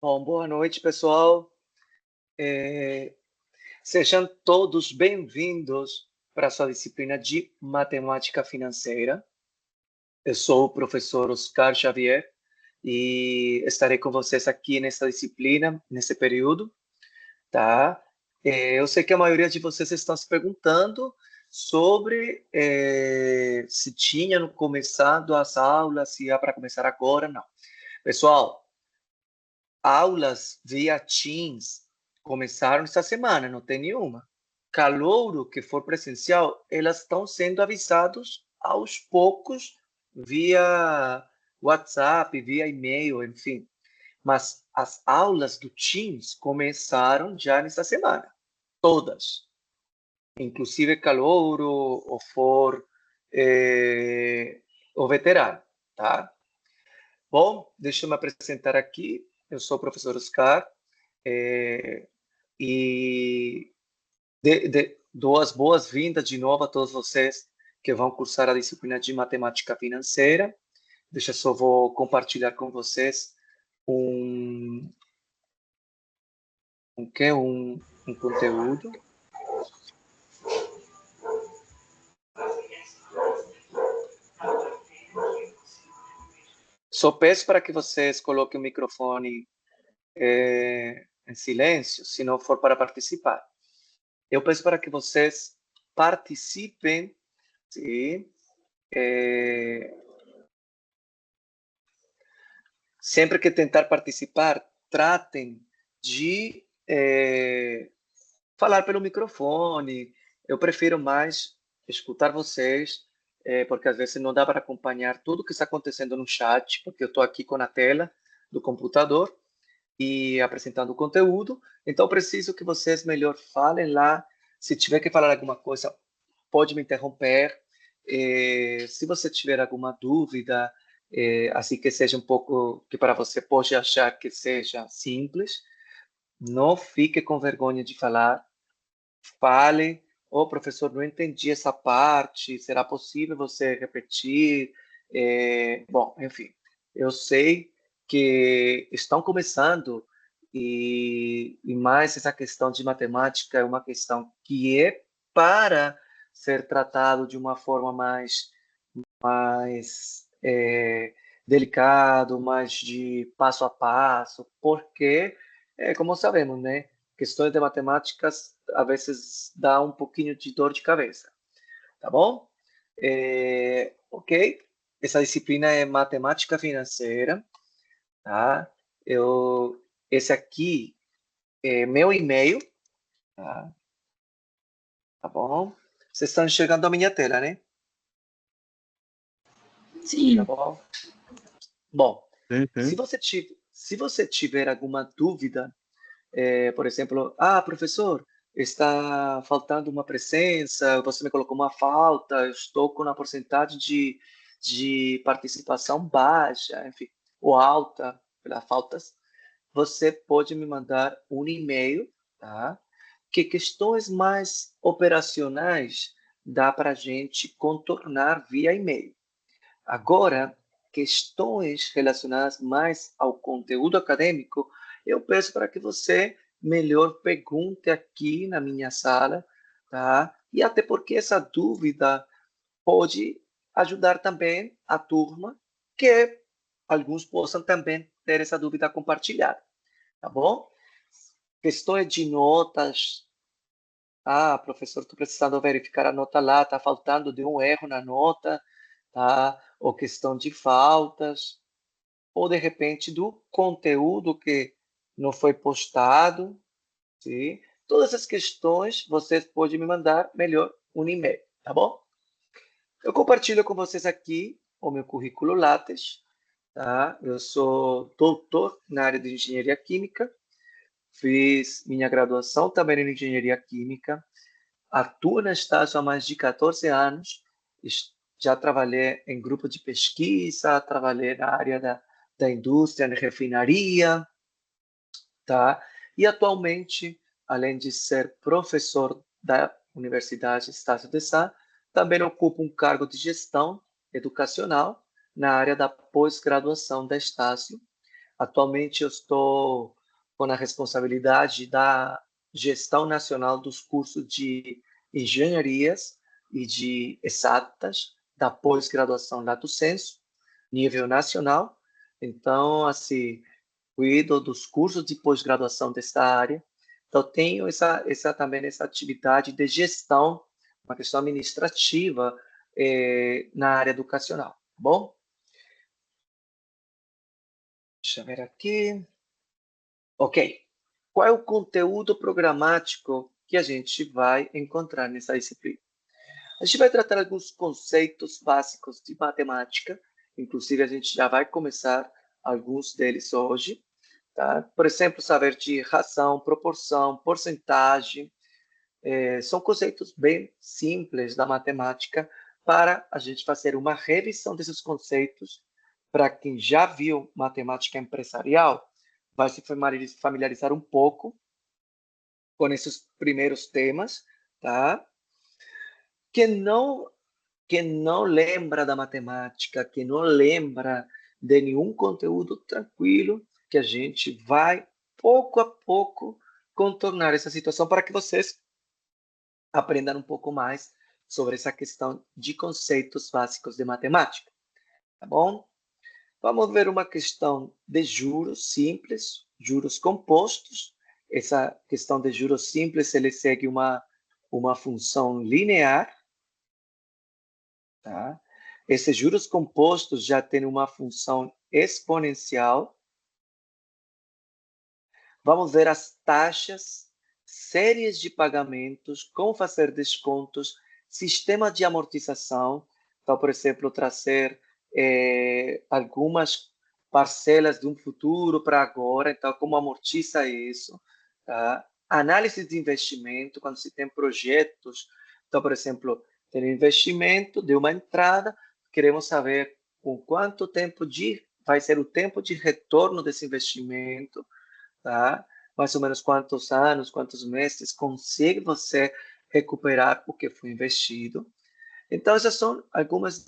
Bom, boa noite, pessoal. Sejam todos bem-vindos para a sua disciplina de Matemática Financeira. Eu sou o professor Oscar Xavier e estarei com vocês aqui nessa disciplina, nesse período, tá? Eu sei que a maioria de vocês estão se perguntando sobre se tinham começado as aulas, se ia para começar agora, não. Pessoal, aulas via Teams começaram essa semana, não tem nenhuma. Calouro que for presencial, elas estão sendo avisados aos poucos via WhatsApp, via e-mail, enfim. Mas as aulas do Teams começaram já nessa semana, todas. Inclusive calouro, ou for o veterano, tá? Bom, deixa eu me apresentar aqui. Eu sou o professor Oscar e dou as boas-vindas de novo a todos vocês que vão cursar a disciplina de Matemática Financeira. Deixa eu só vou compartilhar com vocês um conteúdo. Só peço para que vocês coloquem o microfone em silêncio, se não for para participar. Eu peço para que vocês participem, sim? Sempre que tentar participar, tratem de falar pelo microfone. Eu prefiro mais escutar vocês, porque às vezes não dá para acompanhar tudo que está acontecendo no chat, porque eu estou aqui com a tela do computador e apresentando o conteúdo. Então, preciso que vocês melhor falem lá. Se tiver que falar alguma coisa, pode me interromper. Se você tiver alguma dúvida, assim que seja um pouco, que para você pode achar que seja simples, não fique com vergonha de falar. Fale, professor, não entendi essa parte, será possível você repetir? Bom, enfim, eu sei que estão começando e mais essa questão de matemática é uma questão que é para ser tratado de uma forma mais delicado, mais de passo a passo, porque, como sabemos, né, questões de matemáticas às vezes dá um pouquinho de dor de cabeça, tá bom? Ok, essa disciplina é matemática financeira, tá? Esse aqui é meu e-mail, tá? Tá bom? Vocês estão enxergando a minha tela, né? Sim. Tá bom? Bom, Sim. se você tiver alguma dúvida, por exemplo, professor, está faltando uma presença, você me colocou uma falta, eu estou com uma porcentagem de participação baixa, enfim, ou alta, pelas faltas, você pode me mandar um e-mail, tá? Que questões mais operacionais dá para a gente contornar via e-mail. Agora, questões relacionadas mais ao conteúdo acadêmico, eu peço para que você melhor pergunte aqui na minha sala, tá? E até porque essa dúvida pode ajudar também a turma, que alguns possam também ter essa dúvida compartilhada, tá bom? Questões de notas. Professor, estou precisando verificar a nota lá, está faltando de um erro na nota, tá? Ou questão de faltas, ou de repente do conteúdo que não foi postado, sim? Todas essas questões vocês podem me mandar melhor um e-mail, tá bom? Eu compartilho com vocês aqui o meu currículo Lattes, tá? Eu sou doutor na área de engenharia química, fiz minha graduação também em engenharia química, atuo na Estácio há mais de 14 anos, já trabalhei em grupo de pesquisa, trabalhei na área da indústria, na refinaria, tá? E atualmente, além de ser professor da Universidade Estácio de Sá, também ocupo um cargo de gestão educacional na área da pós-graduação da Estácio. Atualmente eu estou com a responsabilidade da gestão nacional dos cursos de engenharias e de exatas, da pós-graduação lato sensu, nível nacional. Então, assim, cuido dos cursos de pós-graduação dessa área. Então, tenho também essa atividade de gestão, uma questão administrativa na área educacional, tá bom? Deixa eu ver aqui. Ok. Qual é o conteúdo programático que a gente vai encontrar nessa disciplina? A gente vai tratar alguns conceitos básicos de matemática, inclusive a gente já vai começar alguns deles hoje, tá? Por exemplo, saber de ração, proporção, porcentagem, são conceitos bem simples da matemática para a gente fazer uma revisão desses conceitos. Para quem já viu matemática empresarial, vai se familiarizar um pouco com esses primeiros temas, tá? Que não lembra da matemática, que não lembra de nenhum conteúdo, tranquilo, que a gente vai pouco a pouco contornar essa situação para que vocês aprendam um pouco mais sobre essa questão de conceitos básicos de matemática, tá bom? Vamos ver uma questão de juros simples, juros compostos. Essa questão de juros simples, ele segue uma função linear, tá? Esses juros compostos já têm uma função exponencial. Vamos ver as taxas, séries de pagamentos, como fazer descontos, sistema de amortização. Então, por exemplo, trazer algumas parcelas de um futuro para agora. Então, como amortiza isso? Tá? Análise de investimento, quando se tem projetos. Então, por exemplo, tem um investimento, deu uma entrada, queremos saber com quanto tempo vai ser o tempo de retorno desse investimento, tá? Mais ou menos quantos anos, quantos meses consegue você recuperar o que foi investido. Então, essas são algumas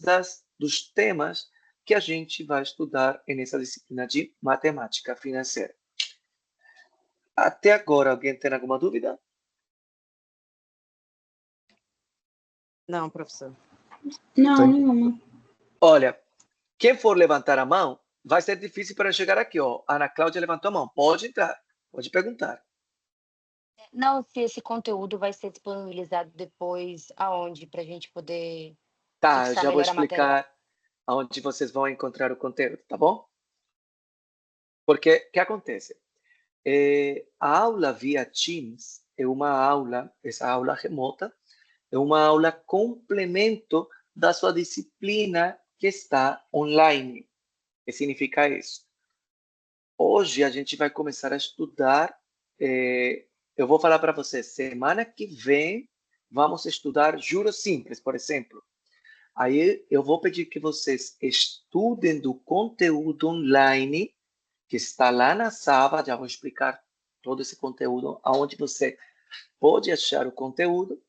dos temas que a gente vai estudar nessa disciplina de matemática financeira. Até agora, alguém tem alguma dúvida? Não, professor. Não, nenhuma. Olha, quem for levantar a mão, vai ser difícil para chegar aqui, ó. A Ana Cláudia levantou a mão. Pode entrar, pode perguntar. Não, se esse conteúdo vai ser disponibilizado depois aonde para a gente poder Tá, fixar já vou melhor a matéria. explicar aonde vocês vão encontrar o conteúdo, tá bom? Porque o que acontece? A aula via Teams é uma aula, essa aula remota, é uma aula complemento da sua disciplina que está online. O que significa isso? Hoje a gente vai começar a estudar, eu vou falar para vocês, semana que vem vamos estudar juros simples, por exemplo. Aí eu vou pedir que vocês estudem do conteúdo online que está lá na sala, já vou explicar todo esse conteúdo, aonde você pode achar o conteúdo.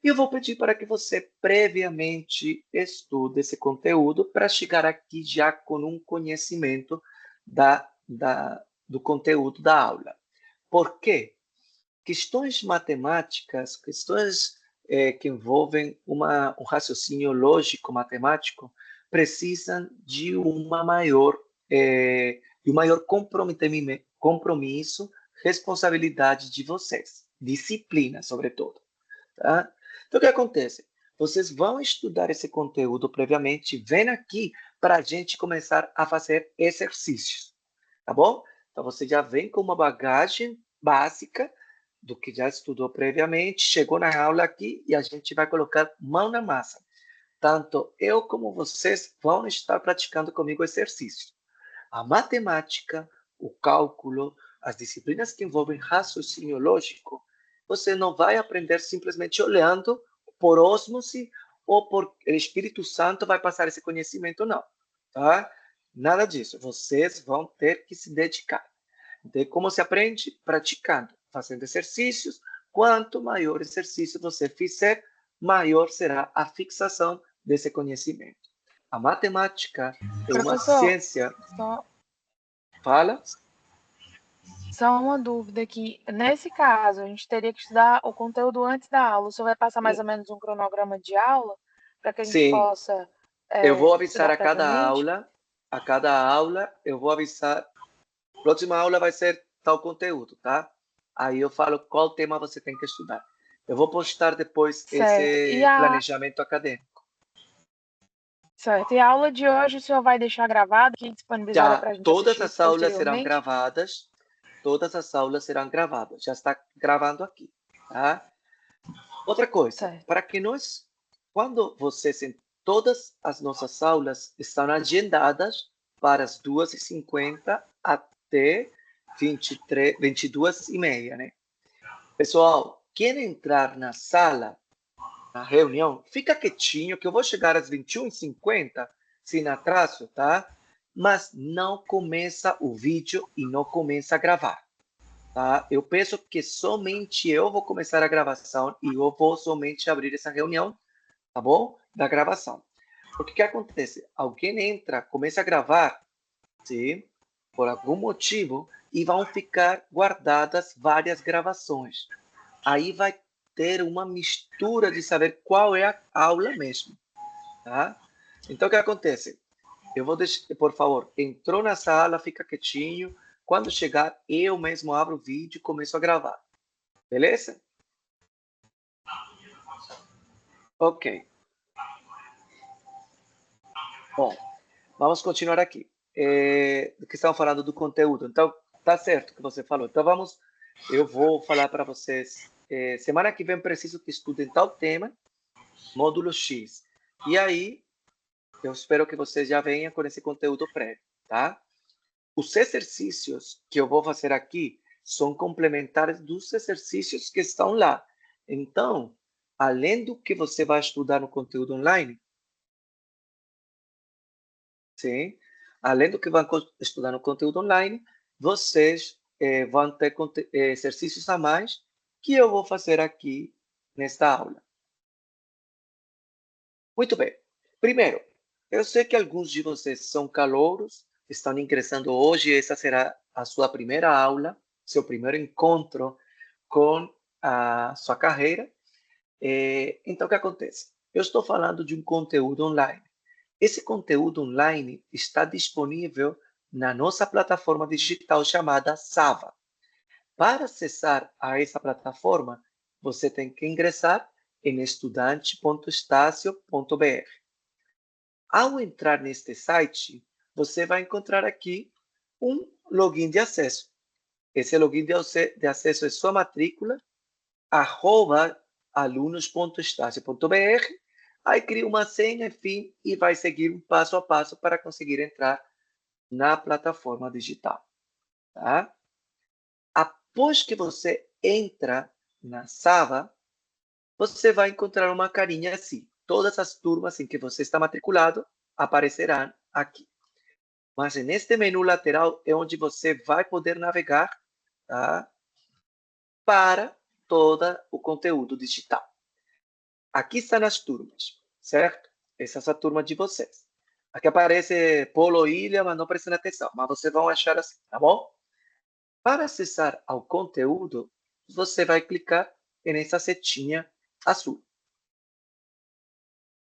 E eu vou pedir para que você previamente estude esse conteúdo para chegar aqui já com um conhecimento do conteúdo da aula. Por quê? Questões matemáticas, questões que envolvem um raciocínio lógico matemático, precisam de um maior compromisso, responsabilidade de vocês, disciplina, sobretudo. Tá? Então, o que acontece? Vocês vão estudar esse conteúdo previamente, vem aqui para a gente começar a fazer exercícios, tá bom? Então, você já vem com uma bagagem básica do que já estudou previamente, chegou na aula aqui e a gente vai colocar mão na massa. Tanto eu como vocês vão estar praticando comigo exercícios. A matemática, o cálculo, as disciplinas que envolvem raciocínio lógico, você não vai aprender simplesmente olhando por ósmose ou por o Espírito Santo vai passar esse conhecimento, não. Tá? Nada disso. Vocês vão ter que se dedicar. Então, como se aprende? Praticando, fazendo exercícios. Quanto maior exercício você fizer, maior será a fixação desse conhecimento. A matemática é uma Professor, ciência... só Fala. Só uma dúvida aqui. Nesse caso, a gente teria que estudar o conteúdo antes da aula. O senhor vai passar mais ou menos um cronograma de aula para que a gente Sim, possa eu vou avisar estudar previamente? a cada aula, eu vou avisar, próxima aula vai ser tal conteúdo, tá? Aí eu falo qual tema você tem que estudar. Eu vou postar depois Certo. esse planejamento acadêmico. Certo. E a aula de hoje o senhor vai deixar gravada aqui, disponibilizada Já para a gente todas assistir as aulas serão posteriormente? gravadas, todas as aulas serão gravadas. Já está gravando aqui, tá? Outra coisa, Certo. para que nós, quando vocês, em todas as nossas aulas estão agendadas para as 2h50 até 22h30, né? Pessoal, quem entrar na sala, na reunião, fica quietinho, que eu vou chegar às 21h50, sem atraso, tá? Mas não começa o vídeo e não começa a gravar, tá? Eu peço que somente eu vou começar a gravação e eu vou somente abrir essa reunião, tá bom? Da gravação. Porque o que acontece? Alguém entra, começa a gravar, sim, por algum motivo, e vão ficar guardadas várias gravações. Aí vai ter uma mistura de saber qual é a aula mesmo, tá? Então, o que acontece? Eu vou deixar, por favor, entrou na sala, fica quietinho. Quando chegar, eu mesmo abro o vídeo e começo a gravar. Beleza? Ok. Bom, vamos continuar aqui. Do que estão falando do conteúdo. Então, tá certo o que você falou. Então, eu vou falar para vocês. Semana que vem, preciso que estudem tal tema, módulo X. E aí, eu espero que vocês já venham com esse conteúdo prévio, tá? Os exercícios que eu vou fazer aqui são complementares dos exercícios que estão lá. Então, além do que você vai estudar no conteúdo online, sim, além do que vão estudar no conteúdo online, vocês vão ter exercícios a mais que eu vou fazer aqui nesta aula. Muito bem. Primeiro, eu sei que alguns de vocês são calouros, estão ingressando hoje, essa será a sua primeira aula, seu primeiro encontro com a sua carreira. Então, o que acontece? Eu estou falando de um conteúdo online. Esse conteúdo online está disponível na nossa plataforma digital chamada Sava. Para acessar a essa plataforma, você tem que ingressar em estudante.estácio.br. Ao entrar neste site, você vai encontrar aqui um login de acesso. Esse login de acesso é sua matrícula, @alunos.estácio.br. Aí cria uma senha, enfim, e vai seguir um passo a passo para conseguir entrar na plataforma digital. Tá? Após que você entra na Sava, você vai encontrar uma carinha assim. Todas as turmas em que você está matriculado aparecerão aqui. Mas neste menu lateral é onde você vai poder navegar, tá? Para todo o conteúdo digital. Aqui estão as turmas, certo? Essa é a turma de vocês. Aqui aparece Polo Ilha, mas não prestem atenção. Mas vocês vão achar assim, tá bom? Para acessar ao conteúdo, você vai clicar nessa setinha azul.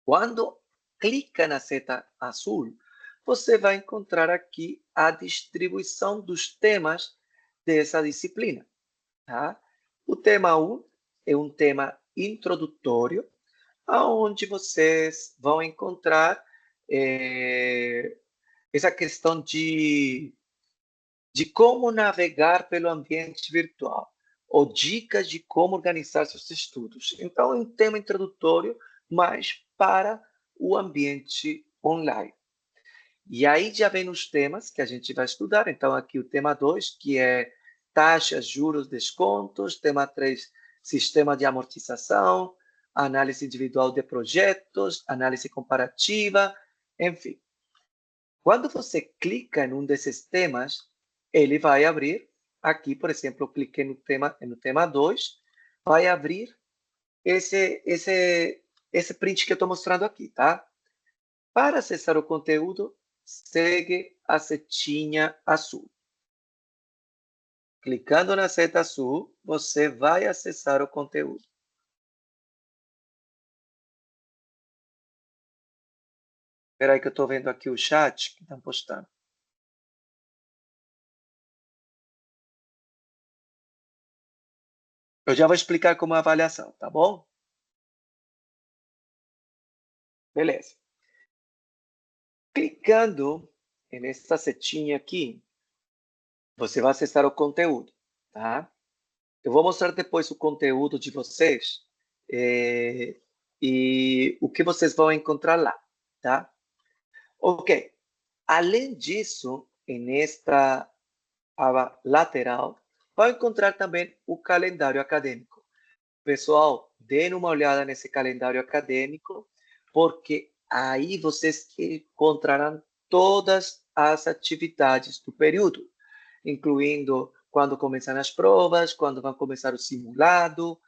Quando clica na seta azul, você vai encontrar aqui a distribuição dos temas dessa disciplina. Tá? O tema 1 é um tema introdutório, onde vocês vão encontrar essa questão de como navegar pelo ambiente virtual, ou dicas de como organizar seus estudos. Então, é um tema introdutório, mas para o ambiente online. E aí já vem os temas que a gente vai estudar. Então, aqui o tema 2, que é taxas, juros, descontos. Tema 3, sistema de amortização, análise individual de projetos, análise comparativa, enfim. Quando você clica em um desses temas, ele vai abrir aqui, por exemplo, eu cliquei no tema 2, vai abrir esse print que eu estou mostrando aqui, tá? Para acessar o conteúdo, segue a setinha azul. Clicando na seta azul, você vai acessar o conteúdo. Espera aí que eu estou vendo aqui o chat que estão postando. Eu já vou explicar como é a avaliação, tá bom? Beleza. Clicando nessa setinha aqui, você vai acessar o conteúdo, tá? Eu vou mostrar depois o conteúdo de vocês e o que vocês vão encontrar lá, tá? Ok. Além disso, nesta aba lateral, vai encontrar também o calendário acadêmico. Pessoal, deem uma olhada nesse calendário acadêmico, porque aí vocês encontrarão todas as atividades do período, incluindo quando começam as provas, quando vai começar o simulado,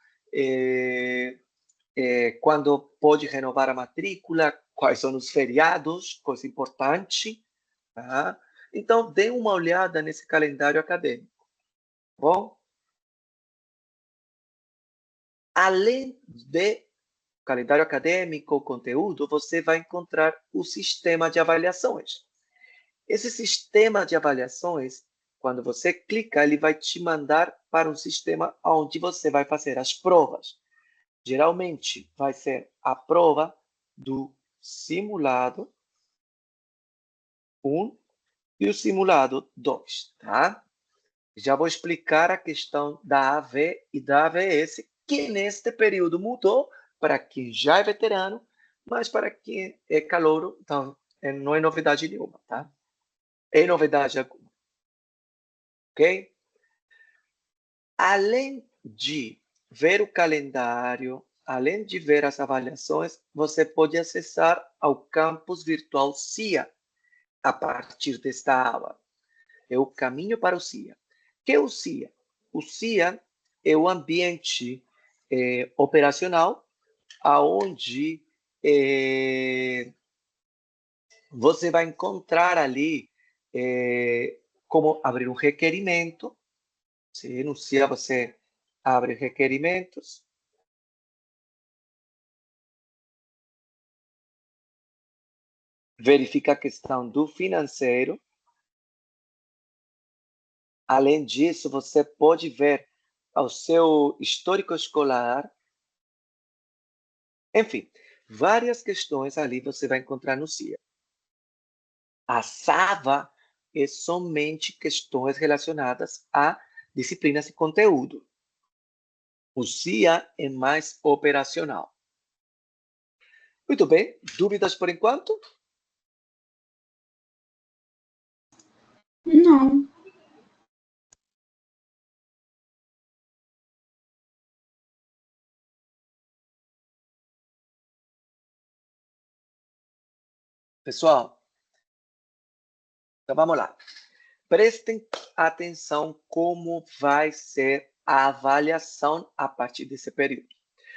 quando pode renovar a matrícula, quais são os feriados, coisa importante. Tá? Então, dê uma olhada nesse calendário acadêmico. Bom? Além do calendário acadêmico, conteúdo, você vai encontrar o sistema de avaliações. Esse sistema de avaliações, quando você clica, ele vai te mandar para um sistema onde você vai fazer as provas. Geralmente, vai ser a prova do simulado 1 e o simulado 2, tá? Já vou explicar a questão da AV e da AVS, que neste período mudou para quem já é veterano, mas para quem é calouro, então, não é novidade nenhuma, tá? É novidade alguma, ok? Além de ver o calendário, além de ver as avaliações, você pode acessar ao campus virtual CIA a partir desta aba. É o caminho para o CIA. O que é o CIA? O CIA é o ambiente operacional aonde você vai encontrar ali como abrir um requerimento. Se no CIA você abre requerimentos, verifica a questão do financeiro. Além disso, você pode ver o seu histórico escolar. Enfim, várias questões ali você vai encontrar no CIA. A SAVA é somente questões relacionadas a disciplinas e conteúdo. O CIA é mais operacional. Muito bem, dúvidas por enquanto? Não. Pessoal, então vamos lá. Prestem atenção como vai ser a avaliação a partir desse período.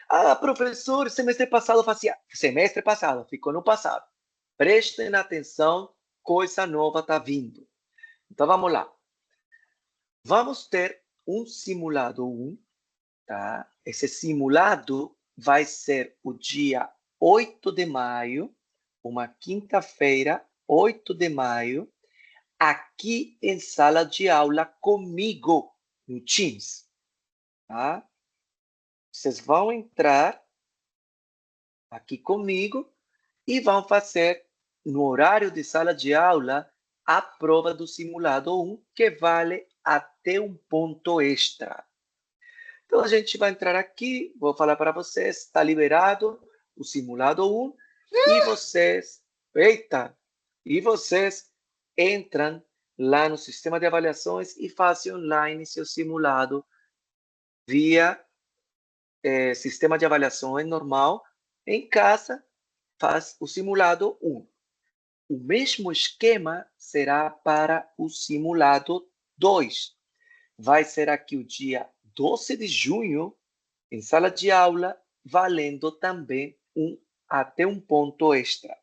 Ah, professor, semestre passado fazia. Semestre passado, ficou no passado. Prestem atenção, coisa nova está vindo. Então vamos lá. Vamos ter um simulado 1, tá? Esse simulado vai ser o dia 8 de maio, uma quinta-feira, 8 de maio, aqui em sala de aula comigo, no Teams. Tá? Vocês vão entrar aqui comigo e vão fazer, no horário de sala de aula, a prova do simulado 1, que vale até um ponto extra. Então, a gente vai entrar aqui, vou falar para vocês, está liberado o simulado 1, e vocês, eita, e vocês entram lá no sistema de avaliações e fazem online seu simulado via sistema de avaliações normal. Em casa, faz o simulado 1. O mesmo esquema será para o simulado 2. Vai ser aqui o dia 12 de junho, em sala de aula, valendo também até um ponto extra.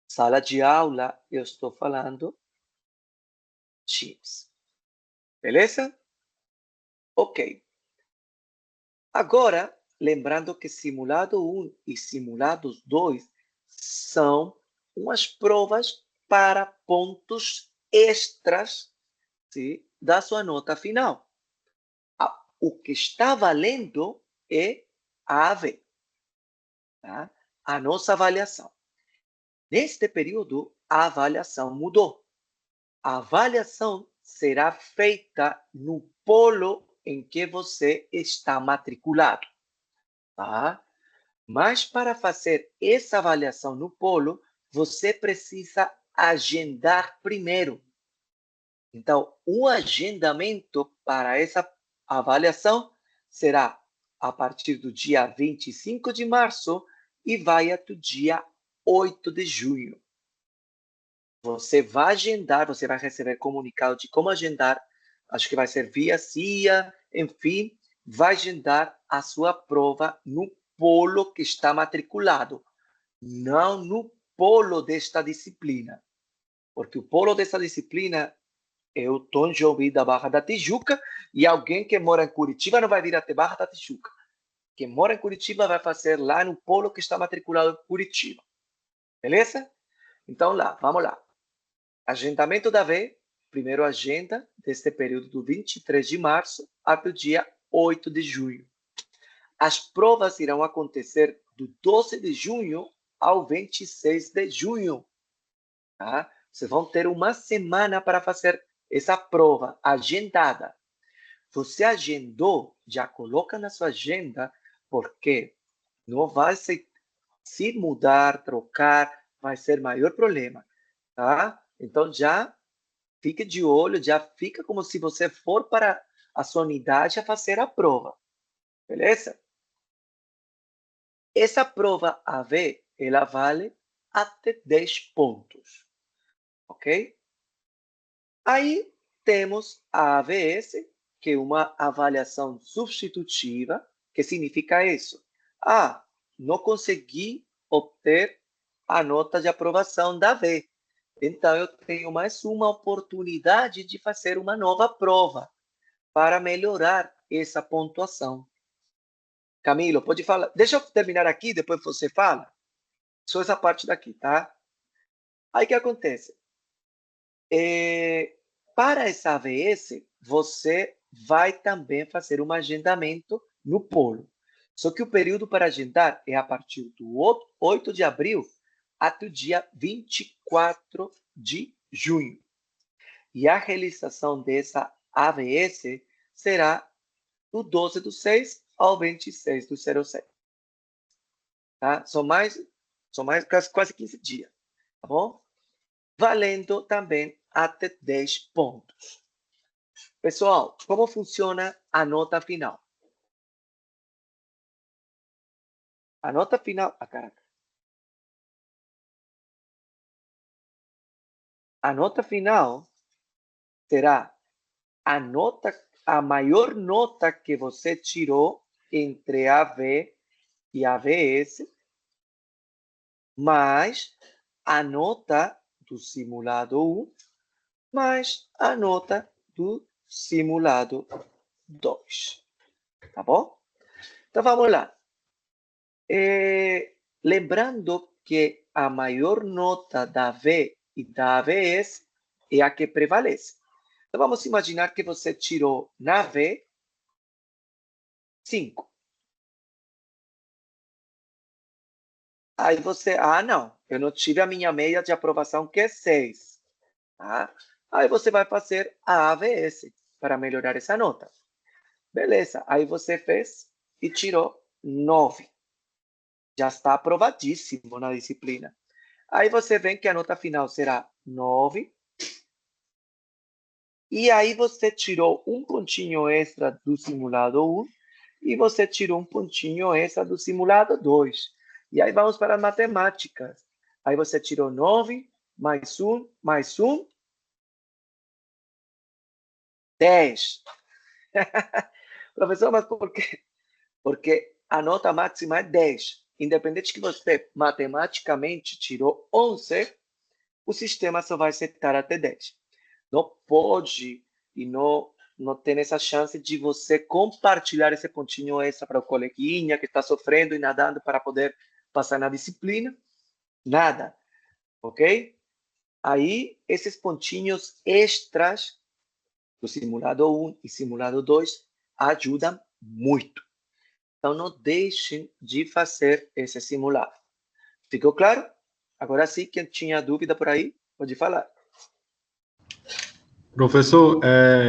Sala de aula, eu estou falando Teams. Beleza? Ok. Agora, lembrando que simulado 1 e simulado 2 são umas provas para pontos extras, sim, da sua nota final. O que está valendo é a AV, tá? A nossa avaliação. Neste período, a avaliação mudou. A avaliação será feita no polo em que você está matriculado, tá? Mas para fazer essa avaliação no polo, você precisa agendar primeiro. Então, o agendamento para essa avaliação será a partir do dia 25 de março e vai até o dia 8 de junho. Você vai agendar, você vai receber comunicado de como agendar, acho que vai ser via CIA, enfim, vai agendar a sua prova no polo que está matriculado, não no polo desta disciplina. Porque o polo dessa disciplina é o Tom Jobim da Barra da Tijuca e alguém que mora em Curitiba não vai vir até Barra da Tijuca. Quem mora em Curitiba vai fazer lá no polo que está matriculado em Curitiba. Beleza? Então, vamos lá. Agendamento da V, primeiro agenda deste período do 23 de março até o dia 8 de junho. As provas irão acontecer do 12 de junho ao 26 de junho. Tá? Vocês vão ter uma semana para fazer essa prova agendada. Você agendou, já coloca na sua agenda, porque não vai se mudar, trocar, vai ser maior problema. Tá? Então, já fique de olho, já fica como se você for para a sua unidade a fazer a prova. Beleza? Essa prova AV, ela vale até 10 pontos. Ok? Aí temos a AVS, que é uma avaliação substitutiva. Que significa isso? Não consegui obter a nota de aprovação da V. Então, eu tenho mais uma oportunidade de fazer uma nova prova para melhorar essa pontuação. Camilo, pode falar? Deixa eu terminar aqui, depois você fala. Só essa parte daqui, tá? Aí o que acontece? Para essa AVS, você vai também fazer um agendamento no polo. Só que o período para agendar é a partir do 8 de abril até o dia 24 de junho. E a realização dessa AVS será do 12 do 6 ao 26 do 06. Tá? São quase 15 dias. Tá bom? Valendo também até 10 pontos. Pessoal, como funciona a nota final? A nota final... caraca. A nota final será a maior nota que você tirou entre AV e AVS, mais a nota do simulado 1, mais a nota do simulado 2. Tá bom? Então, vamos lá. Lembrando que a maior nota da V e da AVS é a que prevalece. Então, vamos imaginar que você tirou na V 5. Aí você, não, eu não tive a minha média de aprovação, que é 6. Tá? Aí você vai fazer a AVS para melhorar essa nota. Beleza, aí você fez e tirou 9. Já está aprovadíssimo na disciplina. Aí você vê que a nota final será 9. E aí você tirou um pontinho extra do simulado 1 e você tirou um pontinho extra do simulado 2. E aí vamos para as matemáticas. Aí você tirou 9, mais 1, mais 1, 10. Professor, mas por quê? Porque a nota máxima é 10. Independente que você matematicamente tirou 11, o sistema só vai aceitar até 10. Não pode e não não tem essa chance de você compartilhar esse pontinho extra para o coleguinha que está sofrendo e nadando para poder passar na disciplina. Nada, ok? Aí, esses pontinhos extras do simulado 1 e simulado 2 ajudam muito. Então, não deixem de fazer esse simulado. Ficou claro? Agora sim, quem tinha dúvida por aí, pode falar. Professor,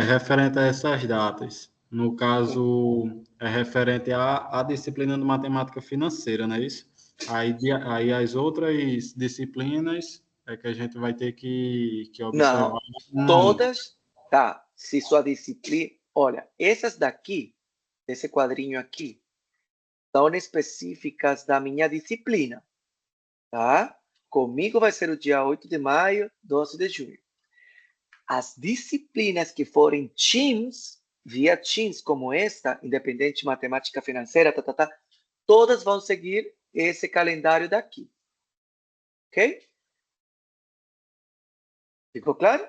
referente a essas datas, no caso, é referente à disciplina de matemática financeira, não é isso? Aí as outras disciplinas é que a gente vai ter que observar. Não, todas, tá. Se sua disciplina... Olha, essas daqui, esse quadrinho aqui, são específicas da minha disciplina, tá? Comigo vai ser o dia 8 de maio, 12 de junho. As disciplinas que forem Teams, via Teams como esta, Independente Matemática Financeira, todas vão seguir esse calendário daqui. Ok? Ficou claro?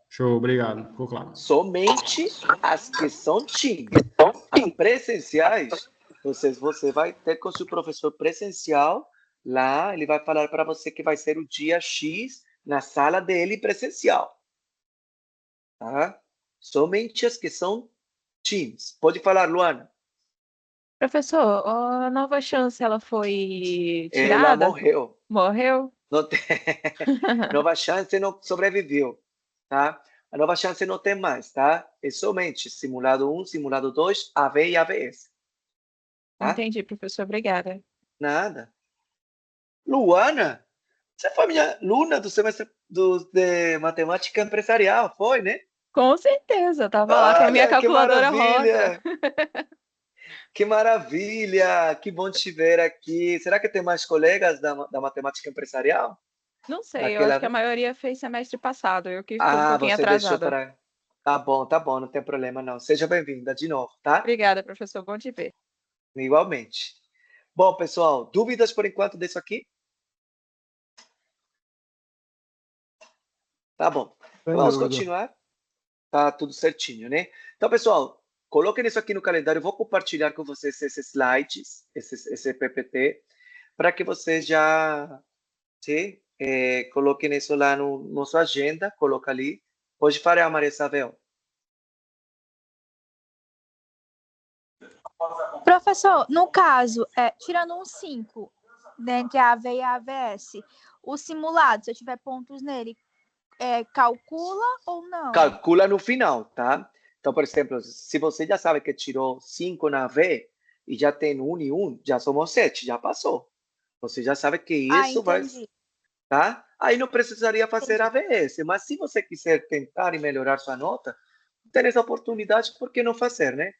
Show, obrigado. Ficou claro. Somente as que são Teams. As presenciais, você vai ter com o seu professor presencial lá, ele vai falar para você que vai ser o dia X na sala dele presencial. Tá? Somente as que são Teams. Pode falar, Luana. Professor, a Nova Chance, ela foi Ela tirada? morreu. Morreu? Não tem... Nova Chance não sobreviveu. Tá? A Nova Chance não tem mais. Tá? É somente simulado 1, simulado 2, AV e AVS. Tá? Entendi, professor. Obrigada. Nada. Luana, você foi minha aluna do semestre de matemática empresarial, foi, né? Com certeza, tava lá com a minha Olha, que calculadora rosa. maravilha! Que maravilha! Que bom te ver aqui. Será que tem mais colegas da matemática empresarial? Não sei, eu acho que a Daquela... maioria fez semestre passado, eu que fui um pouquinho você deixou atrasada. para... Tá bom, não tem problema não. Seja bem-vinda de novo, tá? Obrigada, professor. Bom te ver. Igualmente. Bom, pessoal, dúvidas por enquanto disso aqui? Tá bom. Então, vamos continuar. Tá tudo certinho, né? Então, pessoal, coloquem isso aqui no calendário. Eu vou compartilhar com vocês esses slides, esse PPT, para que vocês já coloquem isso lá na sua agenda. Coloca ali. Pode falar, Maria Isabel. Professor, no caso, tirando um 5, entre a AV e a AVS, o simulado, se eu tiver pontos nele, calcula ou não? Calcula no final, tá? Então, por exemplo, se você já sabe que tirou 5 na V e já tem 1 e 1, já somos 7, já passou. Você já sabe que isso vai... Entendi. Tá? Aí não precisaria fazer AVS, mas se você quiser tentar e melhorar sua nota, tem essa oportunidade, por que não fazer, né?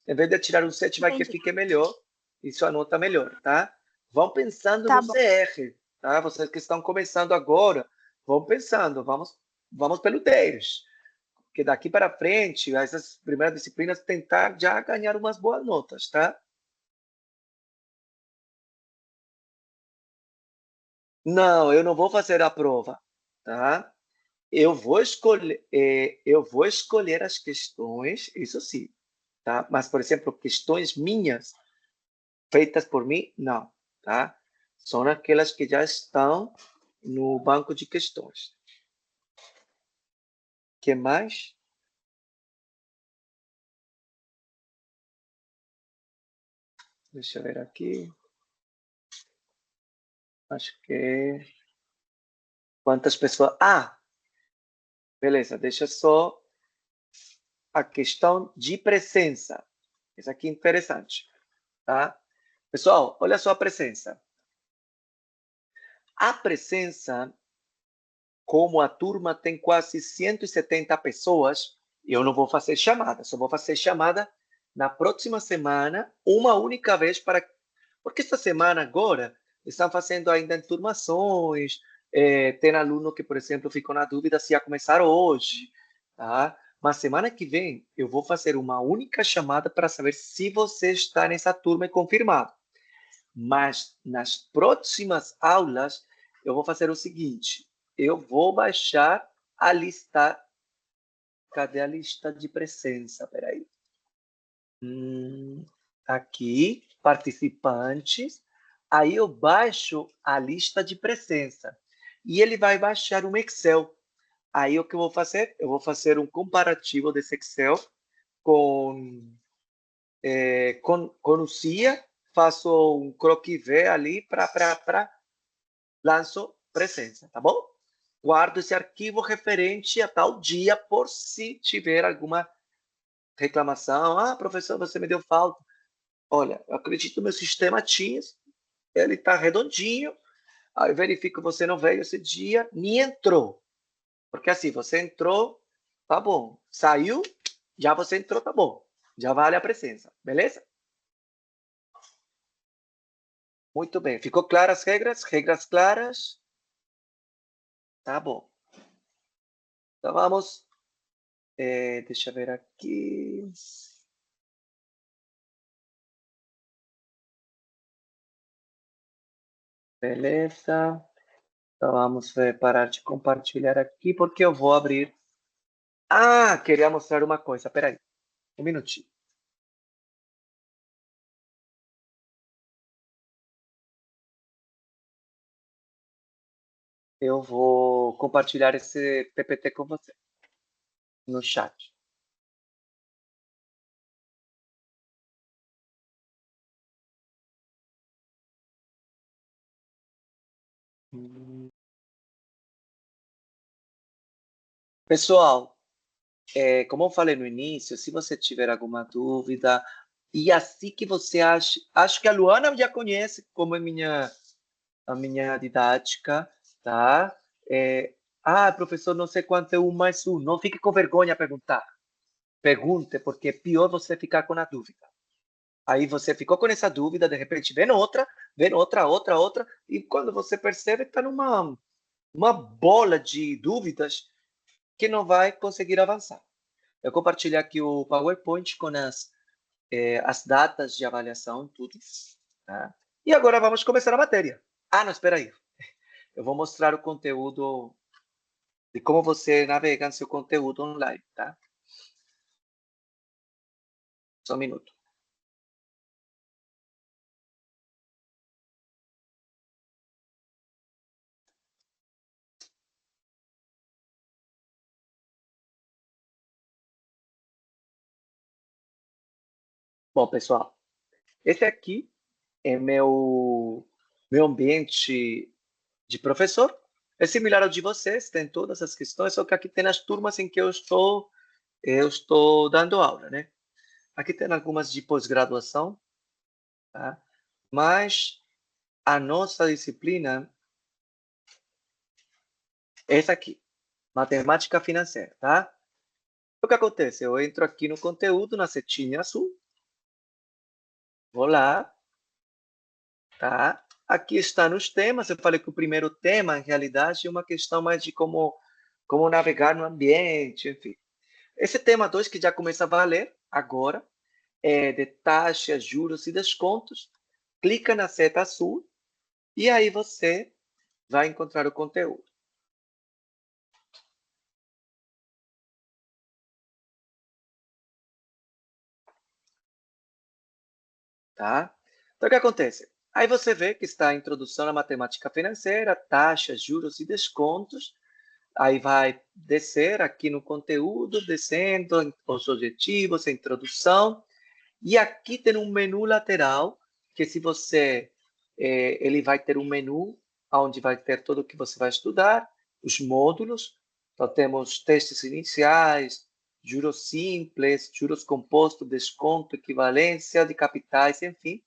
Em vez de tirar um 7, vai que Entendi. fique melhor e sua nota melhor, tá? Vão pensando Tá no bom. CR, tá? Vocês que estão começando agora, vão pensando, vamos pelo 10, porque daqui para frente, essas primeiras disciplinas, tentar já ganhar umas boas notas, tá? Não, eu não vou fazer a prova, tá? Eu vou escolher as questões, isso sim, tá? Mas, por exemplo, questões minhas, feitas por mim, não, tá? São aquelas que já estão no banco de questões. Que mais? Deixa eu ver aqui. Acho que... Quantas pessoas... Ah! Beleza, deixa só a questão de presença. Isso aqui é interessante, tá? Pessoal, olha só a presença. A presença, como a turma tem quase 170 pessoas, eu não vou fazer chamada, só vou fazer chamada na próxima semana, uma única vez, porque esta semana agora estão fazendo ainda enturmações, tem aluno que, por exemplo, ficou na dúvida se ia começar hoje, tá? Mas semana que vem eu vou fazer uma única chamada para saber se você está nessa turma e confirmado. Mas nas próximas aulas eu vou fazer o seguinte: eu vou baixar a lista Cadê a lista de presença? Peraí. Aqui, participantes. Aí eu baixo a lista de presença. E ele vai baixar um Excel. Aí o que eu vou fazer? Eu vou fazer um comparativo desse Excel com o CIA, faço um croquis-V ali para lanço presença, tá bom? Guardo esse arquivo referente a tal dia por se tiver alguma reclamação. Ah, professor, você me deu falta. Olha, eu acredito no meu sistema Teams, ele está redondinho. Aí eu verifico que você não veio esse dia, nem entrou. Porque assim, você entrou, tá bom. Saiu, já você entrou, tá bom. Já vale a presença, beleza? Muito bem. Ficou claras as regras? Regras claras? Tá bom. Então vamos. Deixa eu ver aqui. Beleza. Então vamos parar de compartilhar aqui, porque eu vou abrir. Ah, queria mostrar uma coisa. Peraí. Um minutinho. Eu vou compartilhar esse PPT com você no chat. Pessoal, como eu falei no início, se você tiver alguma dúvida, e assim que você acho que a Luana já conhece como é a minha didática, tá? Professor, não sei quanto é 1 mais 1. Não fique com vergonha de perguntar. Pergunte, porque é pior você ficar com a dúvida. Aí você ficou com essa dúvida, de repente vem outra, e quando você percebe, está numa bola de dúvidas que não vai conseguir avançar. Eu compartilhei aqui o PowerPoint com as datas de avaliação, tudo. Tá? E agora vamos começar a matéria. Não, espera aí. Eu vou mostrar o conteúdo de como você navega no seu conteúdo online, tá? Só um minuto. Bom, pessoal, esse aqui é meu ambiente de professor. É similar ao de vocês, tem todas as questões, só que aqui tem as turmas em que eu estou dando aula, né? Aqui tem algumas de pós-graduação, tá? Mas a nossa disciplina é essa aqui, matemática financeira, tá? O que acontece? Eu entro aqui no conteúdo, na setinha azul, vou lá, tá? Aqui está nos temas. Eu falei que o primeiro tema, em realidade, é uma questão mais de como navegar no ambiente, enfim. Esse tema 2, que já começa a valer agora, é de taxas, juros e descontos. Clica na seta azul e aí você vai encontrar o conteúdo. Tá? Então, o que acontece? Aí você vê que está a introdução à matemática financeira, taxas, juros e descontos. Aí vai descer aqui no conteúdo, descendo os objetivos, a introdução. E aqui tem um menu lateral, que se você... ele vai ter um menu onde vai ter tudo o que você vai estudar, os módulos. Então, temos testes iniciais, juros simples, juros compostos, desconto, equivalência de capitais, enfim.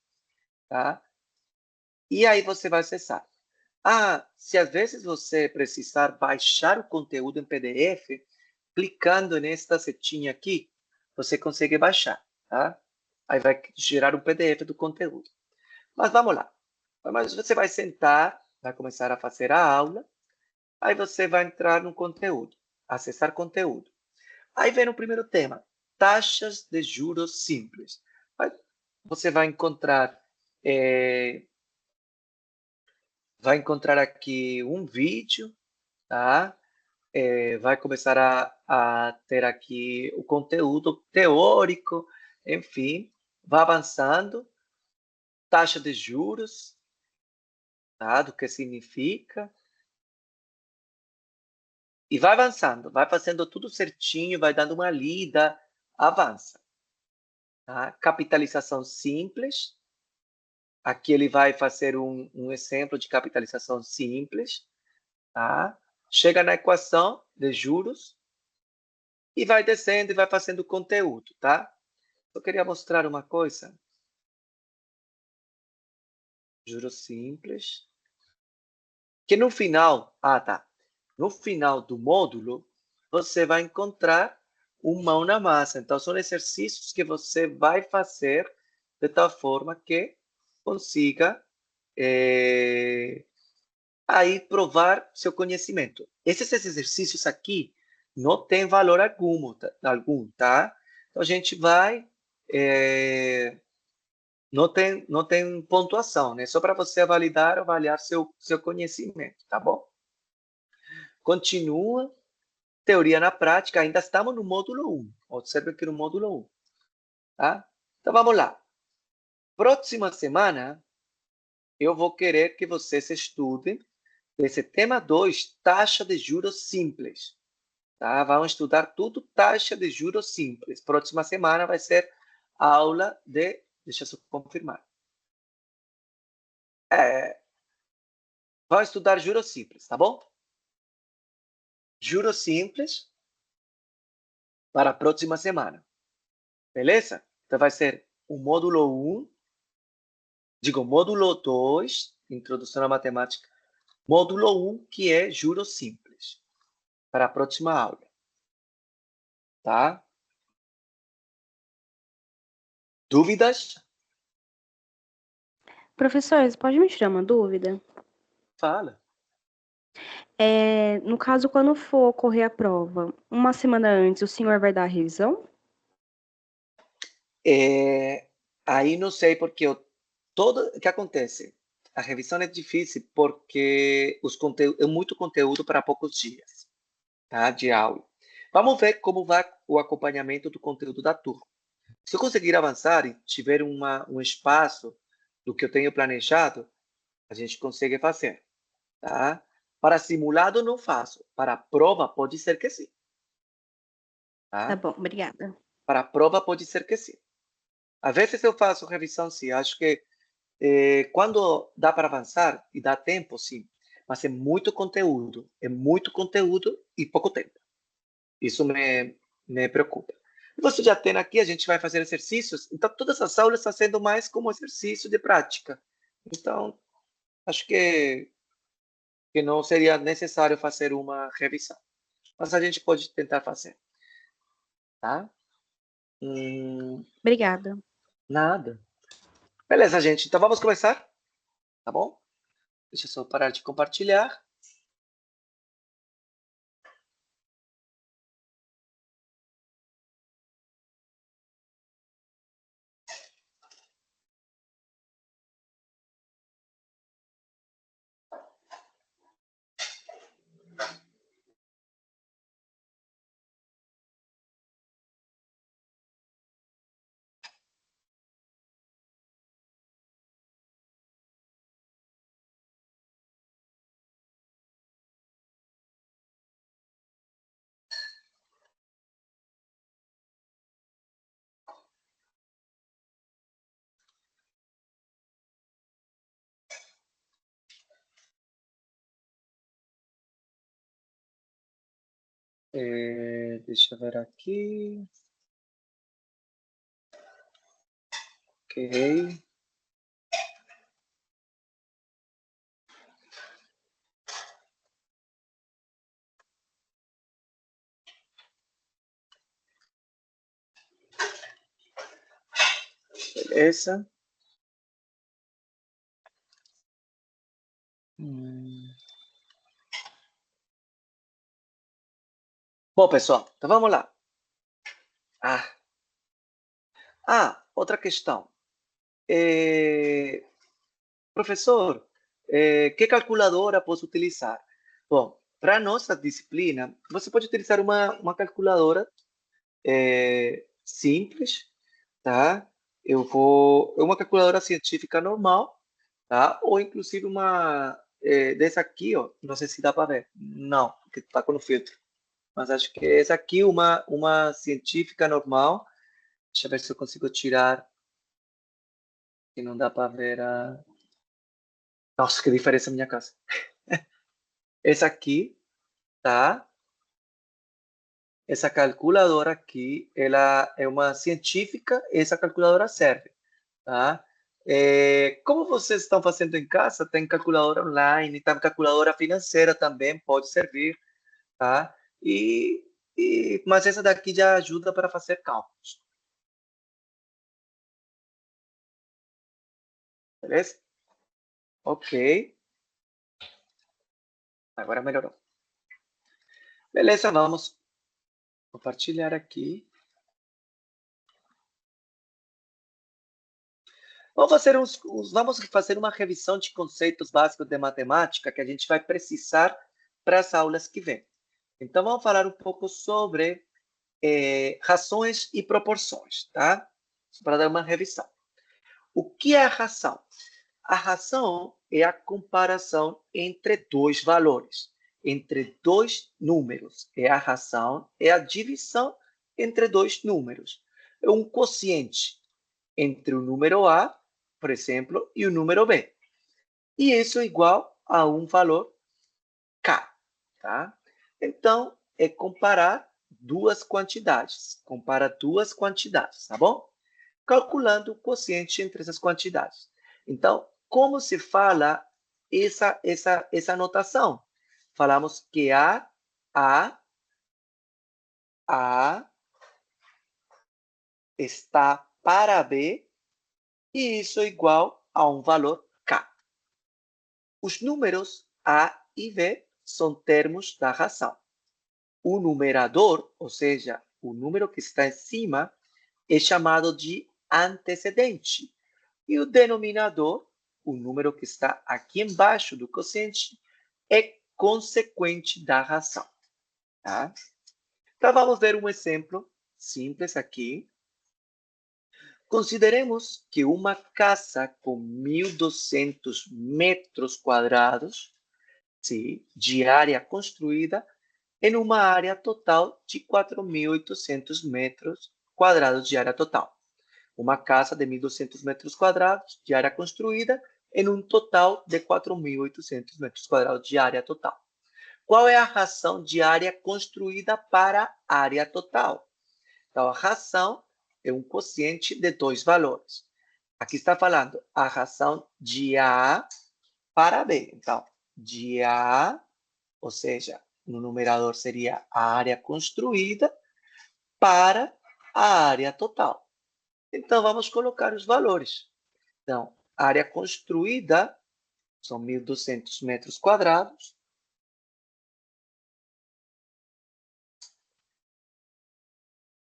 Tá? E aí você vai acessar. Se às vezes você precisar baixar o conteúdo em PDF, clicando nesta setinha aqui, você consegue baixar, tá? Aí vai gerar um PDF do conteúdo. Mas vamos lá. Mas você vai sentar, vai começar a fazer a aula, aí você vai entrar no conteúdo, acessar conteúdo. Aí vem o primeiro tema, taxas de juros simples. Aí você vai encontrar aqui um vídeo, tá? Vai começar a ter aqui o conteúdo teórico, enfim, vai avançando, taxa de juros, tá? Do que significa, e vai avançando, vai fazendo tudo certinho, vai dando uma lida, avança. Tá? Capitalização simples, aqui ele vai fazer um exemplo de capitalização simples, tá? Chega na equação de juros e vai descendo e vai fazendo conteúdo, tá? Eu queria mostrar uma coisa. Juros simples. Que no final, no final do módulo, você vai encontrar um mão na massa. Então, são exercícios que você vai fazer de tal forma que consiga aí provar seu conhecimento. Esses exercícios aqui não têm valor algum, tá? Então, a gente vai... não tem pontuação, né? Só para você validar, avaliar seu conhecimento, tá bom? Continua. Teoria na prática, ainda estamos no módulo 1. Observe que no módulo 1. Tá? Então, vamos lá. Próxima semana, eu vou querer que vocês estudem esse tema 2, taxa de juros simples. Tá? Vão estudar tudo taxa de juros simples. Próxima semana vai ser aula de... Deixa eu só confirmar. Vão estudar juros simples, tá bom? Juros simples para a próxima semana. Beleza? Então, vai ser o módulo 1, módulo 2, introdução à matemática, módulo 1, que é juros simples, para a próxima aula. Tá? Dúvidas? Professor, você pode me tirar uma dúvida? Fala. No caso, quando for ocorrer a prova, uma semana antes, o senhor vai dar a revisão? Aí não sei, porque o que acontece? A revisão é difícil porque é muito conteúdo para poucos dias, tá? De aula. Vamos ver como vai o acompanhamento do conteúdo da turma. Se eu conseguir avançar e tiver um espaço do que eu tenho planejado, a gente consegue fazer, tá? Para simulado, não faço. Para a prova, pode ser que sim. Tá bom, obrigada. Para a prova, pode ser que sim. Às vezes eu faço revisão, sim. Acho que quando dá para avançar e dá tempo, sim. Mas é muito conteúdo. É muito conteúdo e pouco tempo. Isso me preocupa. E você já tem aqui, a gente vai fazer exercícios. Então, todas as aulas estão sendo mais como exercício de prática. Então, acho que não seria necessário fazer uma revisão. Mas a gente pode tentar fazer. Tá? Obrigada. Nada. Beleza, gente. Então, vamos começar? Tá bom? Deixa eu só parar de compartilhar. Deixa eu ver aqui. Ok. Beleza. Bom, pessoal, então vamos lá. Outra questão. Professor, que calculadora posso utilizar? Bom, para nossa disciplina, você pode utilizar uma calculadora simples, tá? É uma calculadora científica normal, tá? Ou inclusive uma dessa aqui, ó. Não sei se dá para ver. Não, porque está com o filtro. Mas acho que essa aqui, uma científica normal. Deixa eu ver se eu consigo tirar. Que não dá para ver a. Nossa, que diferença minha casa. Essa aqui, tá? Essa calculadora aqui, ela é uma científica, essa calculadora serve, tá? Como vocês estão fazendo em casa, tem calculadora online, tem calculadora financeira também, pode servir, tá? Mas essa daqui já ajuda para fazer cálculos. Beleza? Ok. Agora melhorou. Beleza, vamos compartilhar aqui. Vamos fazer uma revisão de conceitos básicos de matemática que a gente vai precisar para as aulas que vêm. Então, vamos falar um pouco sobre razões e proporções, tá? Para dar uma revisão. O que é a razão? A razão é a comparação entre dois valores, entre dois números. É a razão, é a divisão entre dois números. É um quociente entre o número A, por exemplo, e o número B. E isso é igual a um valor K, tá? Então, é comparar duas quantidades. Compara duas quantidades, tá bom? Calculando o quociente entre essas quantidades. Então, como se fala essa notação? Falamos que A está para B e isso é igual a um valor K. Os números A e B são termos da razão. O numerador, ou seja, o número que está em cima, é chamado de antecedente. E o denominador, o número que está aqui embaixo do quociente, é consequente da razão. Tá? Então, vamos ver um exemplo simples aqui. Consideremos que uma casa com 1.200 metros quadrados, sim, de área construída, em uma área total de 4.800 metros quadrados de área total. Uma casa de 1.200 metros quadrados de área construída em um total de 4.800 metros quadrados de área total. Qual é a razão de área construída para área total? Então, a razão é um quociente de dois valores. Aqui está falando a razão de A para B. Então, de A, ou seja, no numerador seria a área construída para a área total. Então, vamos colocar os valores. Então, a área construída são 1.200 metros quadrados.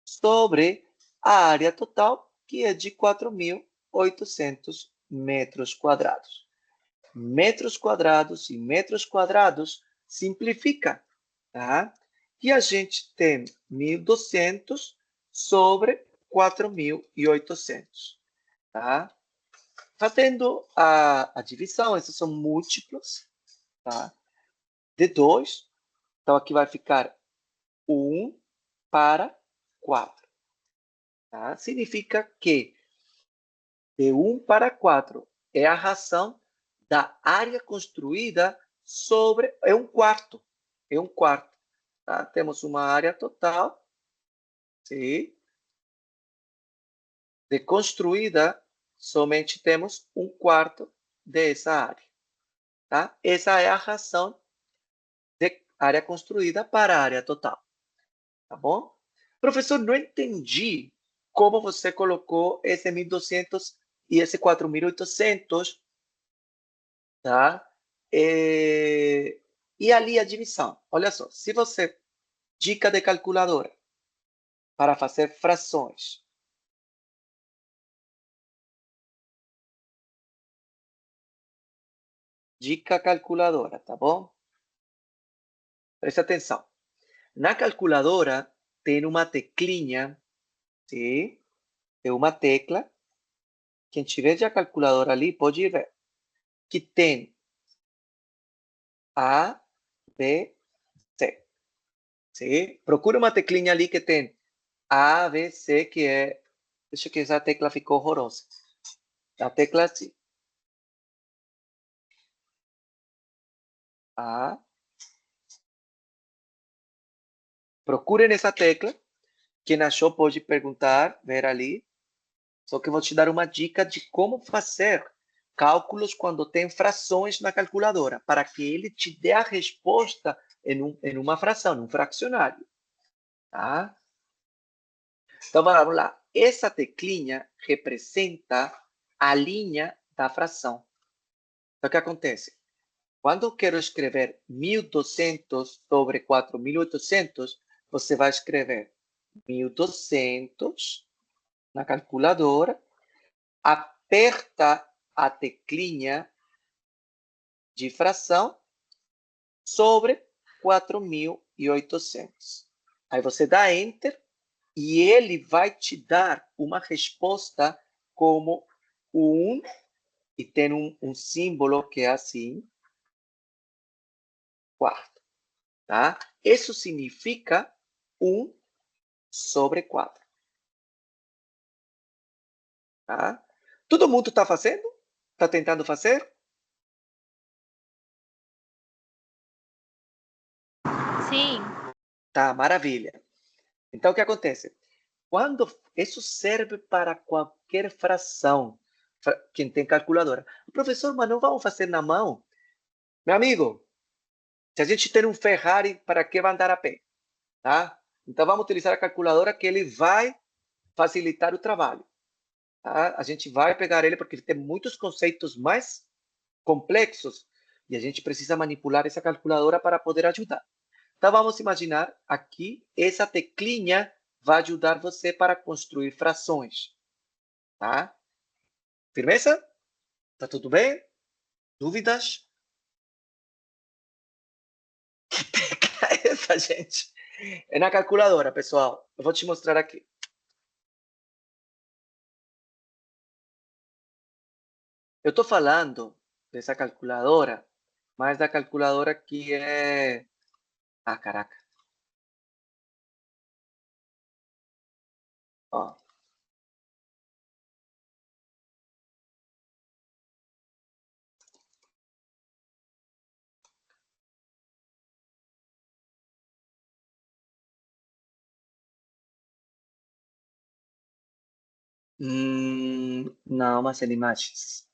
Sobre a área total, que é de 4.800 metros quadrados. Metros quadrados e metros quadrados simplifica, tá? E a gente tem 1.200 sobre 4.800, tá? Fazendo a divisão, esses são múltiplos, tá? De 2. Então, aqui vai ficar 1 para 4. Tá? Significa que de 1 para 4 é a razão da área construída sobre... É um quarto. É um quarto. Tá? Temos uma área total, sim, de construída, somente temos um quarto dessa área. Tá? Essa é a razão de área construída para a área total. Tá bom? Professor, não entendi como você colocou esse 1.200 e esse 4.800, tá? E ali a divisão. Olha só, se você... Dica de calculadora para fazer frações. Dica calculadora, tá bom? Presta atenção. Na calculadora tem uma teclinha, sim? Tem uma tecla. Quem tiver já a calculadora ali pode ver que tem A, B, C. Sim? Procura uma teclinha ali que tem A, B, C, que é... Deixa que essa tecla ficou horrorosa. A tecla assim. A. Procure nessa tecla. Quem achou pode perguntar, ver ali. Só que eu vou te dar uma dica de como fazer cálculos quando tem frações na calculadora, para que ele te dê a resposta em uma fração, num fracionário. Tá? Então, vamos lá. Essa teclinha representa a linha da fração. Então, o que acontece? Quando eu quero escrever 1.200 sobre 4.800, você vai escrever 1.200 na calculadora, aperta a teclinha de fração sobre 4.800. Aí você dá Enter e ele vai te dar uma resposta como 1, e tem um símbolo que é assim, quarto. Tá? Isso significa 1 sobre 4. Tá? Todo mundo está fazendo? Está tentando fazer? Sim. Tá, maravilha. Então, o que acontece? Quando isso serve para qualquer fração, quem tem calculadora. Professor, mas não vamos fazer na mão? Meu amigo, se a gente tem um Ferrari, para que vai andar a pé? Tá? Então, vamos utilizar a calculadora que ele vai facilitar o trabalho. Tá? A gente vai pegar ele porque ele tem muitos conceitos mais complexos e a gente precisa manipular essa calculadora para poder ajudar. Então, vamos imaginar aqui, essa teclinha vai ajudar você para construir frações. Tá? Firmeza? Tá tudo bem? Dúvidas? Que tecla é essa, gente? É na calculadora, pessoal. Eu vou te mostrar aqui. Eu estou falando dessa calculadora, mas da calculadora que é... Ah, caraca. Ó. Não, mas em imagens.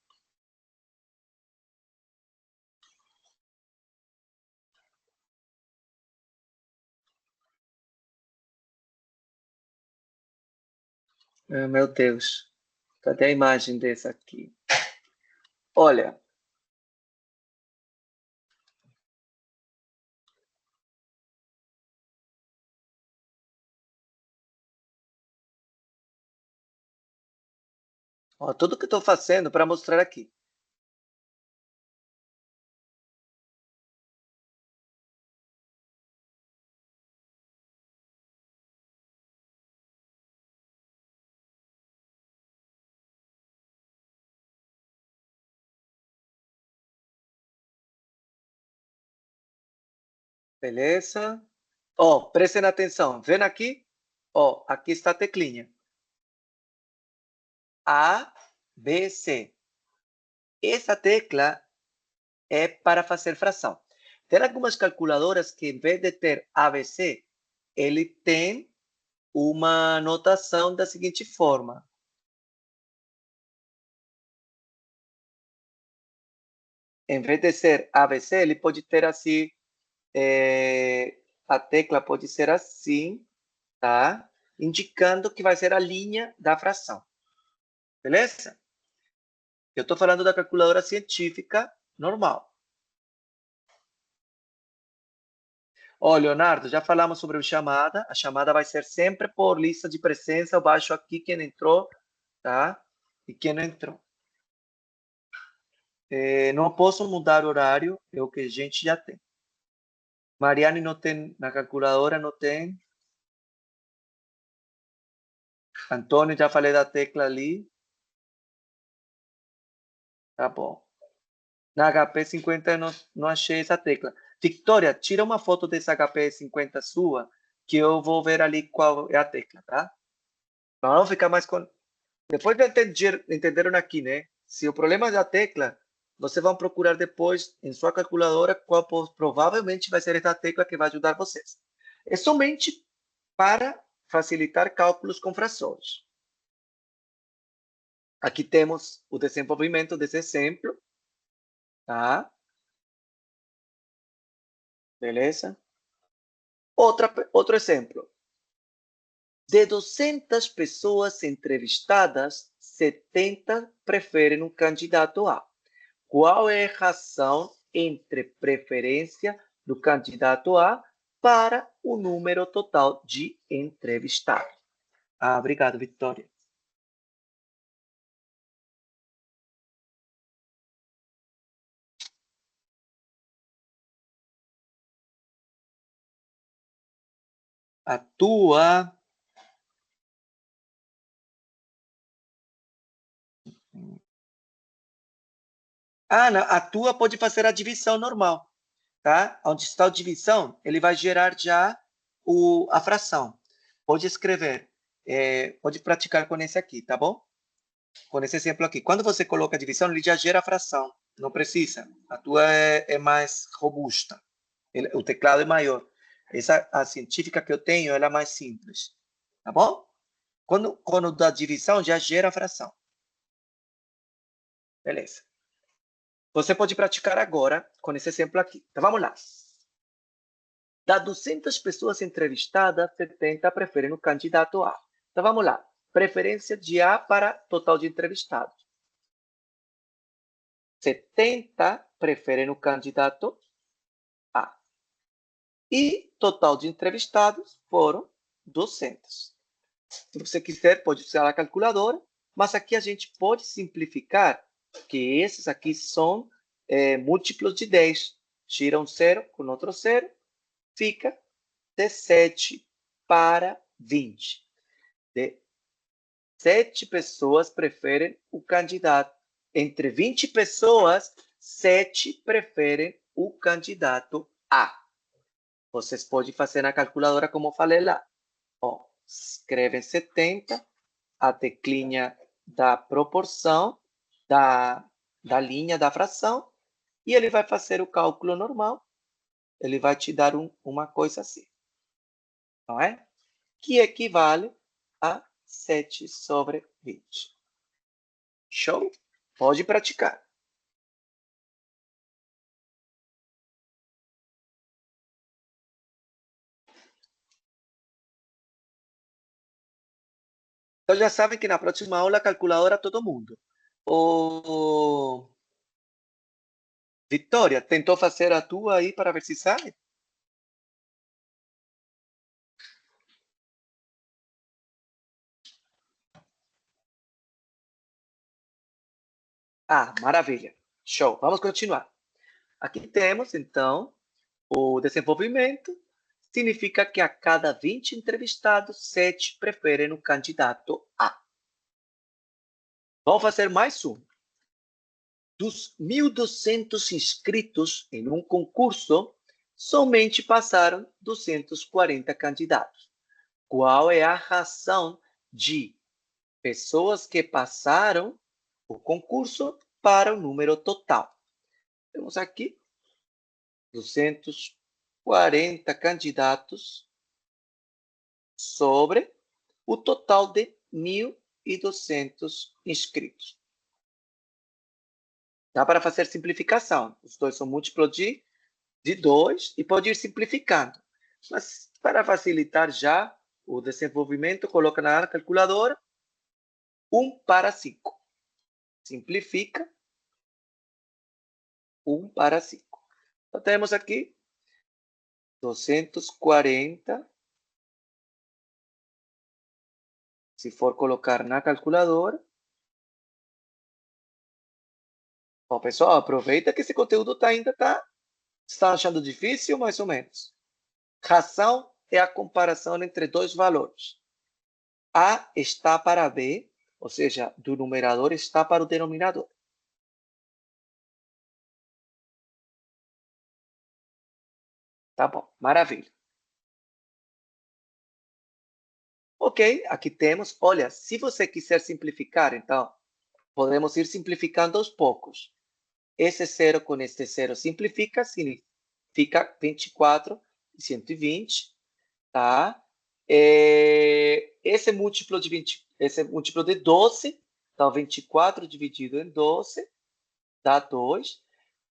Meu Deus. Cadê a imagem dessa aqui? Olha. Ó, tudo que eu estou fazendo para mostrar aqui. Beleza? Ó, prestem atenção. Vendo aqui? Ó, aqui está a teclinha. A, B, C. Essa tecla é para fazer fração. Tem algumas calculadoras que, em vez de ter ABC, ele tem uma notação da seguinte forma. Em vez de ser ABC, ele pode ter assim, a tecla pode ser assim, tá? Indicando que vai ser a linha da fração. Beleza? Eu estou falando da calculadora científica normal. Ó, Leonardo, já falamos sobre o chamada. A chamada vai ser sempre por lista de presença. Eu baixo aqui quem entrou, tá? E quem não entrou. Não posso mudar o horário, é o que a gente já tem. Mariane não tem, na calculadora não tem. Antônio, já falei da tecla ali. Tá bom. Na HP 50 eu não achei essa tecla. Victoria, tira uma foto dessa HP 50 sua, que eu vou ver ali qual é a tecla, tá? Para não ficar mais com... Depois de entenderam aqui, né? Se o problema é da tecla, vocês vão procurar depois em sua calculadora qual provavelmente vai ser essa tecla que vai ajudar vocês. É somente para facilitar cálculos com frações. Aqui temos o desenvolvimento desse exemplo, tá? Beleza? Outro exemplo. De 200 pessoas entrevistadas, 70 preferem um candidato A. Qual é a razão entre preferência do candidato A para o número total de entrevistados? Ah, obrigado, Vitória. A tua... a tua pode fazer a divisão normal, tá? Onde está a divisão, ele vai gerar já a fração. Pode escrever, pode praticar com esse aqui, tá bom? Com esse exemplo aqui. Quando você coloca a divisão, ele já gera a fração. Não precisa. A tua é mais robusta. O teclado é maior. A científica que eu tenho, ela é mais simples. Tá bom? Quando dá divisão, já gera a fração. Beleza. Você pode praticar agora com esse exemplo aqui. Então, vamos lá. Das 200 pessoas entrevistadas, 70 preferem o candidato A. Então, vamos lá. Preferência de A para total de entrevistados. 70 preferem o candidato A. E total de entrevistados foram 200. Se você quiser, pode usar a calculadora, mas aqui a gente pode simplificar que esses aqui são múltiplos de 10. Tira um zero com outro zero, fica de 7 para 20. De 7 pessoas preferem o candidato. Entre 20 pessoas, 7 preferem o candidato A. Vocês podem fazer na calculadora como eu falei lá. Ó, escrevem 70, a teclinha da proporção, da linha da fração, e ele vai fazer o cálculo normal. Ele vai te dar uma coisa assim. Não é? Que equivale a 7 sobre 20. Show? Pode praticar. Então já sabem que na próxima aula a calculadora todo mundo. Vitória, tentou fazer a tua aí para ver se sabe? Ah, maravilha. Show. Vamos continuar. Aqui temos, então, o desenvolvimento. Significa que a cada 20 entrevistados, 7 preferem o candidato A. Vamos fazer mais um. Dos 1.200 inscritos em um concurso, somente passaram 240 candidatos. Qual é a razão de pessoas que passaram o concurso para o número total? Temos aqui 240 candidatos sobre o total de 1.200 inscritos. Dá para fazer simplificação. Os dois são múltiplos de 2 e pode ir simplificando. Mas para facilitar já o desenvolvimento, coloca na calculadora 1 para 5. Simplifica 1 para 5. Então, temos aqui 240. Se for colocar na calculadora. Bom, pessoal, aproveita que esse conteúdo ainda está Está achando difícil, mais ou menos? Ração é a comparação entre dois valores. A está para B, ou seja, do numerador está para o denominador. Tá bom, maravilha. Ok, aqui temos. Olha, se você quiser simplificar, então, podemos ir simplificando aos poucos. Esse zero com este zero simplifica, significa 24 e 120, tá? Esse múltiplo de 12, então 24 dividido em 12 dá 2,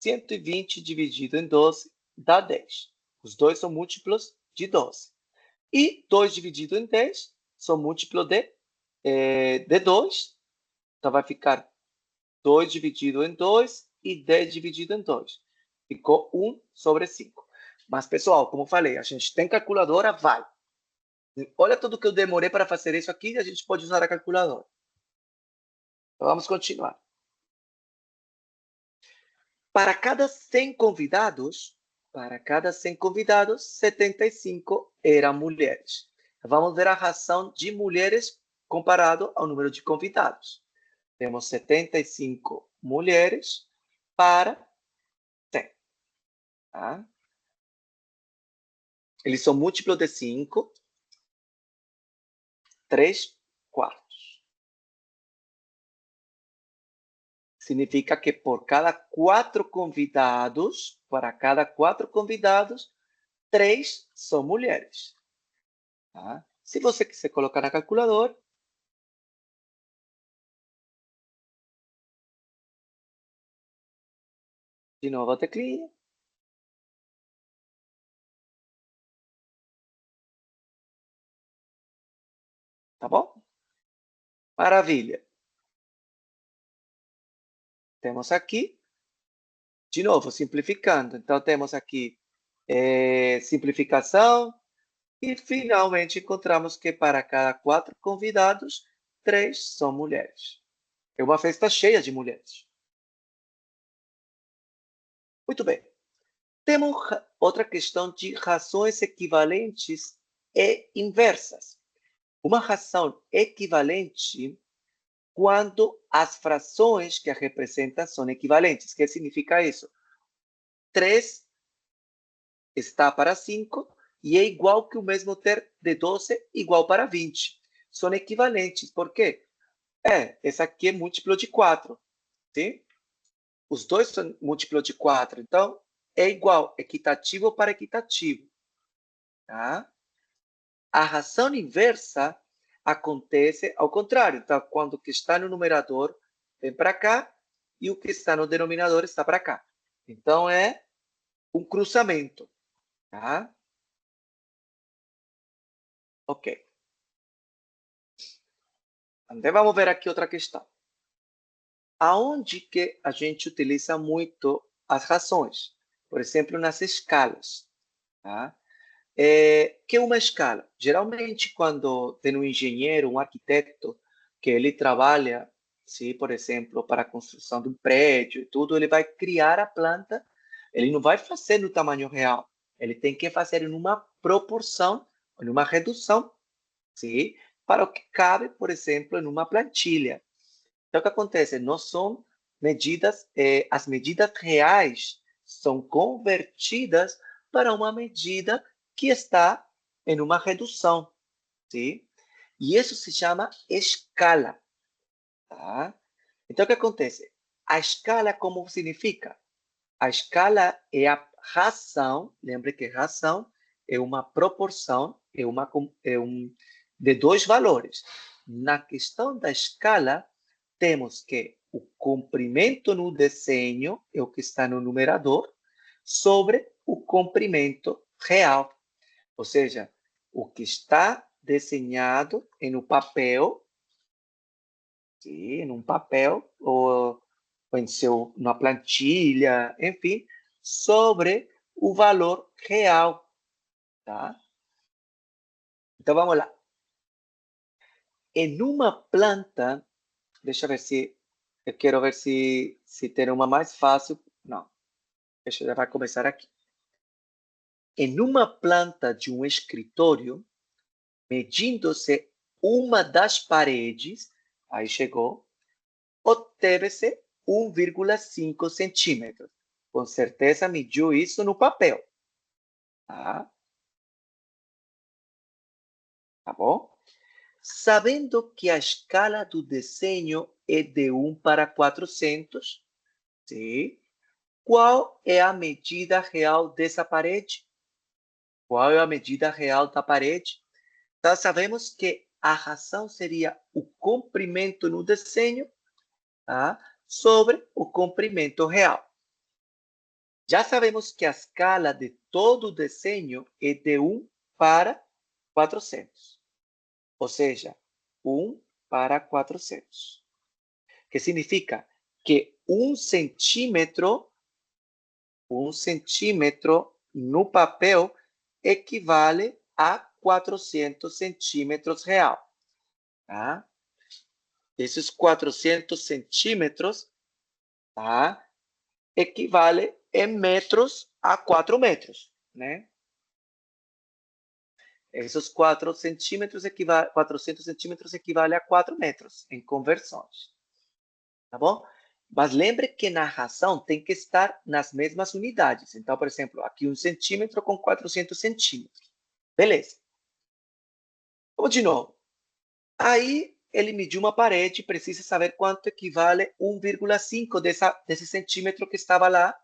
120 dividido em 12 dá 10. Os dois são múltiplos de 12. E 2 dividido em 10 são múltiplos de 2. Então, vai ficar 2 dividido em 2 e 10 dividido em 2. Ficou 1 sobre 5. Mas, pessoal, como eu falei, a gente tem calculadora, vai. Olha tudo que eu demorei para fazer isso aqui e a gente pode usar a calculadora. Então, vamos continuar. Para cada 100 convidados, 75 eram mulheres. Vamos ver a ração de mulheres comparado ao número de convidados. Temos 75 mulheres para 100. Tá? Eles são múltiplos de 5, 3 quartos. Significa que por cada 4 convidados, para cada 4 convidados, 3 são mulheres. Tá? Se você quiser colocar na calculadora, de novo a teclinha. Tá bom? Maravilha. Temos aqui, de novo, simplificando. Então, temos aqui simplificação. E, finalmente, encontramos que para cada 4 convidados, 3 são mulheres. É uma festa cheia de mulheres. Muito bem. Temos outra questão de rações equivalentes e inversas. Uma ração equivalente quando as frações que a representam são equivalentes. O que significa isso? 3 está para 5 e é igual que o mesmo ter de 12 igual para 20. São equivalentes. Por quê? Esse aqui é múltiplo de 4. Sim? Os dois são múltiplo de 4. Então, é igual equitativo para equitativo. Tá? A ração inversa acontece ao contrário. Então, quando o que está no numerador vem para cá e o que está no denominador está para cá. Então, é um cruzamento. Tá? Ok. Então, vamos ver aqui outra questão. Aonde que a gente utiliza muito as rações? Por exemplo, nas escalas. Tá? Que é uma escala? Geralmente, quando tem um engenheiro, um arquiteto, que ele trabalha, se, por exemplo, para a construção de um prédio e tudo, ele vai criar a planta, ele não vai fazer no tamanho real, ele tem que fazer em uma proporção, em uma redução, sim, para o que cabe, por exemplo, em uma plantilha. Então, o que acontece? Não são medidas, as medidas reais são convertidas para uma medida que está em uma redução, sim? E isso se chama escala, tá? Então, o que acontece? A escala, como significa? A escala é a ração, lembre que ração é uma proporção, de dois valores. Na questão da escala, temos que o comprimento no desenho é o que está no numerador sobre o comprimento real. Ou seja, o que está desenhado no papel, sim, num papel ou em numa plantilha, enfim, sobre o valor real, tá? Então, vamos lá. Em uma planta, deixa eu ver se, eu quero ver se tem uma mais fácil. Não, deixa eu, já vai começar aqui. em uma planta de um escritório, medindo-se uma das paredes, aí chegou, obteve-se 1,5 centímetros. Com certeza mediu isso no papel. Tá? Tá bom? Sabendo que a escala do desenho é de 1 para 400, sim? Qual é a medida real dessa parede? Qual é a medida real da parede? Então, sabemos que a razão seria o comprimento no desenho, tá? Sobre o comprimento real. Já sabemos que a escala de todo o desenho é de 1 para 400. Ou seja, 1 para 400. Que significa que 1 centímetro no papel equivale a 400 centímetros real. Tá? Esses 400 centímetros, tá? Equivale em metros a 4 metros, né? Esses 400 centímetros equivale a 4 metros em conversões. Tá bom? Mas lembre que na razão tem que estar nas mesmas unidades. Então, por exemplo, aqui 1 centímetro com 400 centímetros. Beleza. Vamos de novo. Aí, ele mediu uma parede, precisa saber quanto equivale 1,5 desse centímetro que estava lá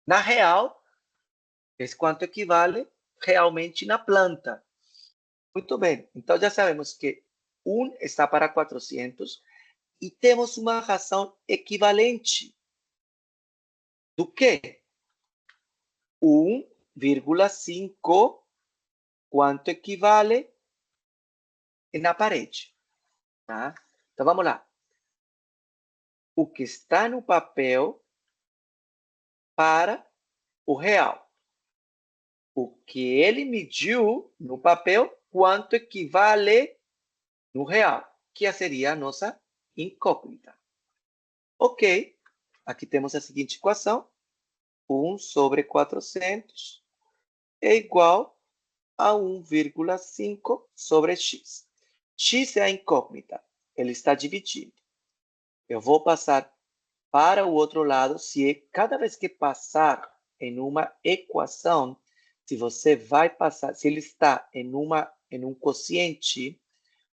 na real. Esse quanto equivale realmente na planta. Muito bem. Então, já sabemos que 1 está para 400 e temos uma razão equivalente. Do que? 1,5, quanto equivale na parede. Tá? Então, vamos lá. O que está no papel para o real. O que ele mediu no papel, quanto equivale no real, que seria a nossa incógnita. Ok, aqui temos a seguinte equação. 1 sobre 400 é igual a 1,5 sobre x. X é a incógnita, ele está dividido. Eu vou passar para o outro lado, cada vez que passar em uma equação, se você vai passar, se ele está em um quociente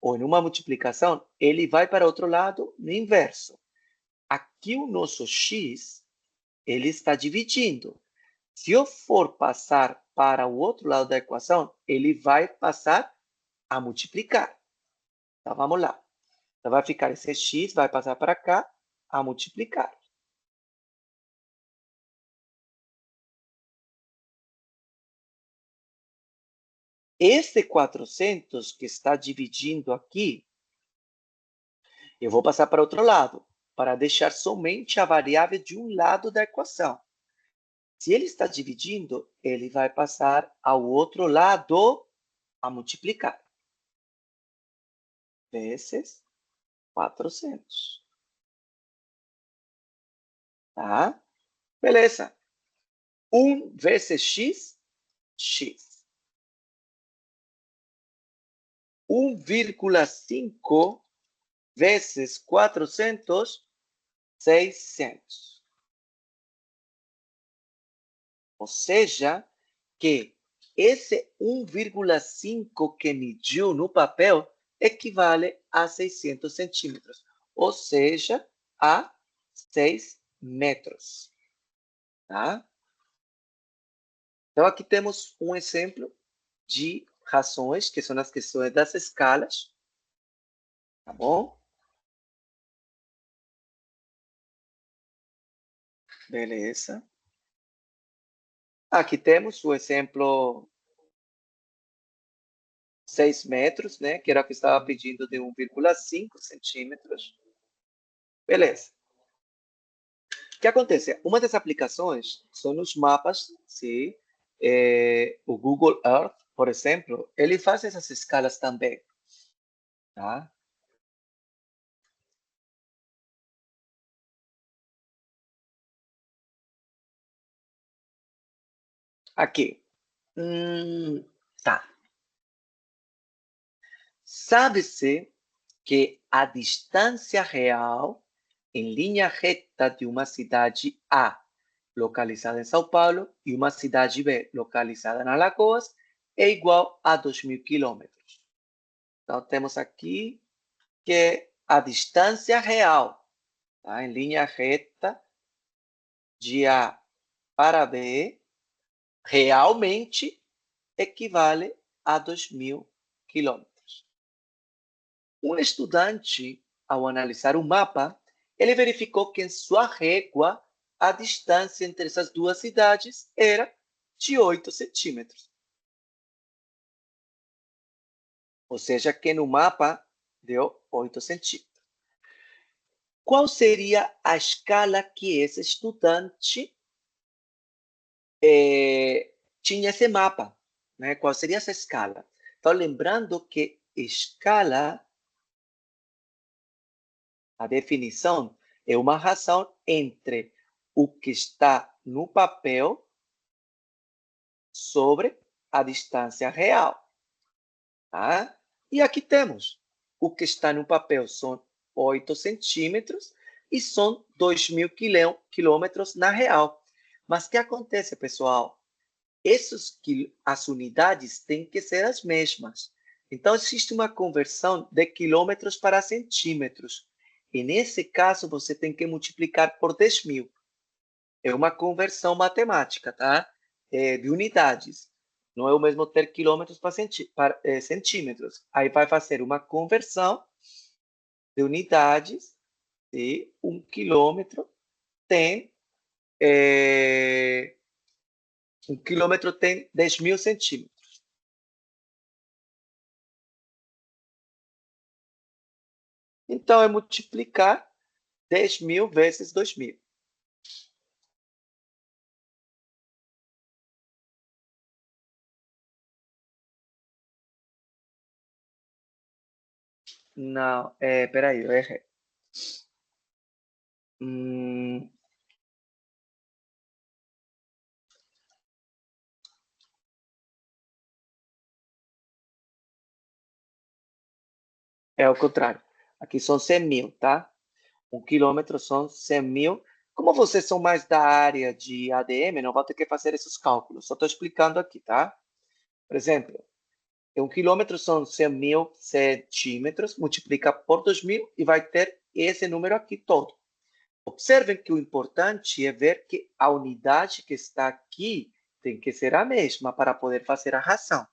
ou em uma multiplicação, ele vai para o outro lado no inverso. Aqui o nosso x, ele está dividindo. Se eu for passar para o outro lado da equação, ele vai passar a multiplicar. Então, vamos lá. Então, vai ficar esse x, vai passar para cá, a multiplicar. Esse 400 que está dividindo aqui, eu vou passar para o outro lado, para deixar somente a variável de um lado da equação. Se ele está dividindo, ele vai passar ao outro lado a multiplicar. Vezes 400. Tá? Beleza. 1 vezes x, x. 1,5 vezes 400, 600. Ou seja, que esse 1,5 que mediu no papel equivale a 600 centímetros. Ou seja, a 6 metros. Tá? Então, aqui temos um exemplo de razões, que são as questões das escalas. Tá bom? Beleza. Aqui temos o exemplo 6 metros, né? Que era o que estava pedindo de 1,5 centímetros. Beleza. O que acontece? Uma das aplicações são os mapas, sim. O Google Earth, por exemplo, ele faz essas escalas também. Tá? Aqui. Tá. Sabe-se que a distância real em linha reta de uma cidade A, localizada em São Paulo, e uma cidade B, localizada na Alagoas, é igual a 2.000 quilômetros. Então, temos aqui que a distância real, tá, em linha reta de A para B, realmente equivale a 2.000 quilômetros. Um estudante, ao analisar o mapa, ele verificou que em sua régua a distância entre essas duas cidades era de 8 centímetros. Ou seja, que no mapa deu 8 centímetros. Qual seria a escala que esse estudante tinha esse mapa? Né? Qual seria essa escala? Então, lembrando que escala, a definição, é uma razão entre o que está no papel sobre a distância real. Tá? E aqui temos, o que está no papel são 8 centímetros e são 2.000 quilômetros na real. Mas o que acontece, pessoal? As unidades têm que ser as mesmas. Então, existe uma conversão de quilômetros para centímetros. E, nesse caso, você tem que multiplicar por 10.000. É uma conversão matemática, tá? De unidades. Não é o mesmo ter quilômetros para centímetros. Aí vai fazer uma conversão de unidades e 1 quilômetro tem 10.000 centímetros. Então, é multiplicar 10.000 vezes 2.000. Não, peraí, eu errei. É o contrário. Aqui são 100.000, tá? 1 quilômetro são 100.000. Como vocês são mais da área de ADM, não vão ter que fazer esses cálculos. Só estou explicando aqui, tá? Por exemplo, 1 quilômetro são 100.000 centímetros, multiplica por 2.000 e vai ter esse número aqui todo. Observem que o importante é ver que a unidade que está aqui tem que ser a mesma para poder fazer a ração,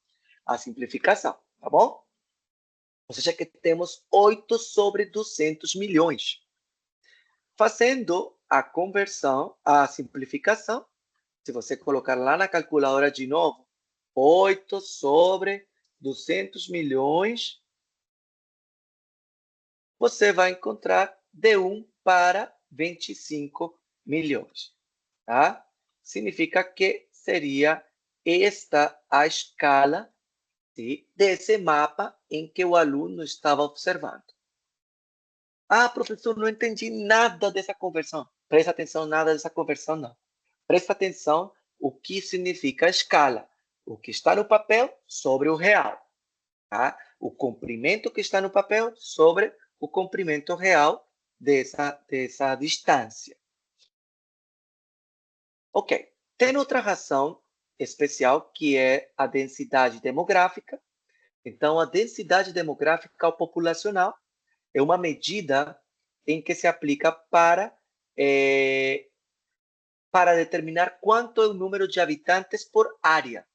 a simplificação, tá bom? Ou seja, que temos 8 sobre 200 milhões. Fazendo a conversão, a simplificação, se você colocar lá na calculadora de novo, 8 sobre 200 milhões, você vai encontrar de 1 para 25 milhões. Tá? Significa que seria esta a escala desse mapa em que o aluno estava observando. Ah, professor, não entendi nada dessa conversão. Presta atenção, nada dessa conversão, não. Presta atenção o que significa a escala. O que está no papel sobre o real. Tá? O comprimento que está no papel sobre o comprimento real dessa distância. Ok. Tem outra razão especial, que é a densidade demográfica. Então, a densidade demográfica populacional é uma medida em que se aplica para determinar quanto é o número de habitantes por área.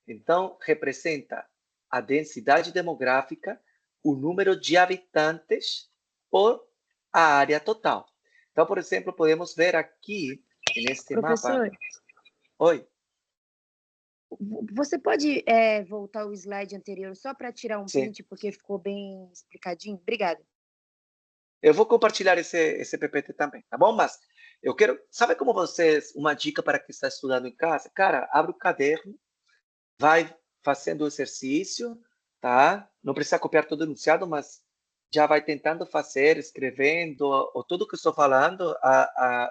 Então, representa a densidade demográfica, o número de habitantes por a área total. Então, por exemplo, podemos ver aqui, neste Professor, mapa... Oi. você pode voltar o slide anterior só para tirar um print, porque ficou bem explicadinho? Obrigada. Eu vou compartilhar esse PPT também, tá bom? Mas eu quero... Sabe como vocês... Uma dica para quem está estudando em casa? Cara, abre o caderno, vai fazendo o exercício, tá? Não precisa copiar todo o enunciado, mas já vai tentando fazer, escrevendo, ou tudo que eu estou falando,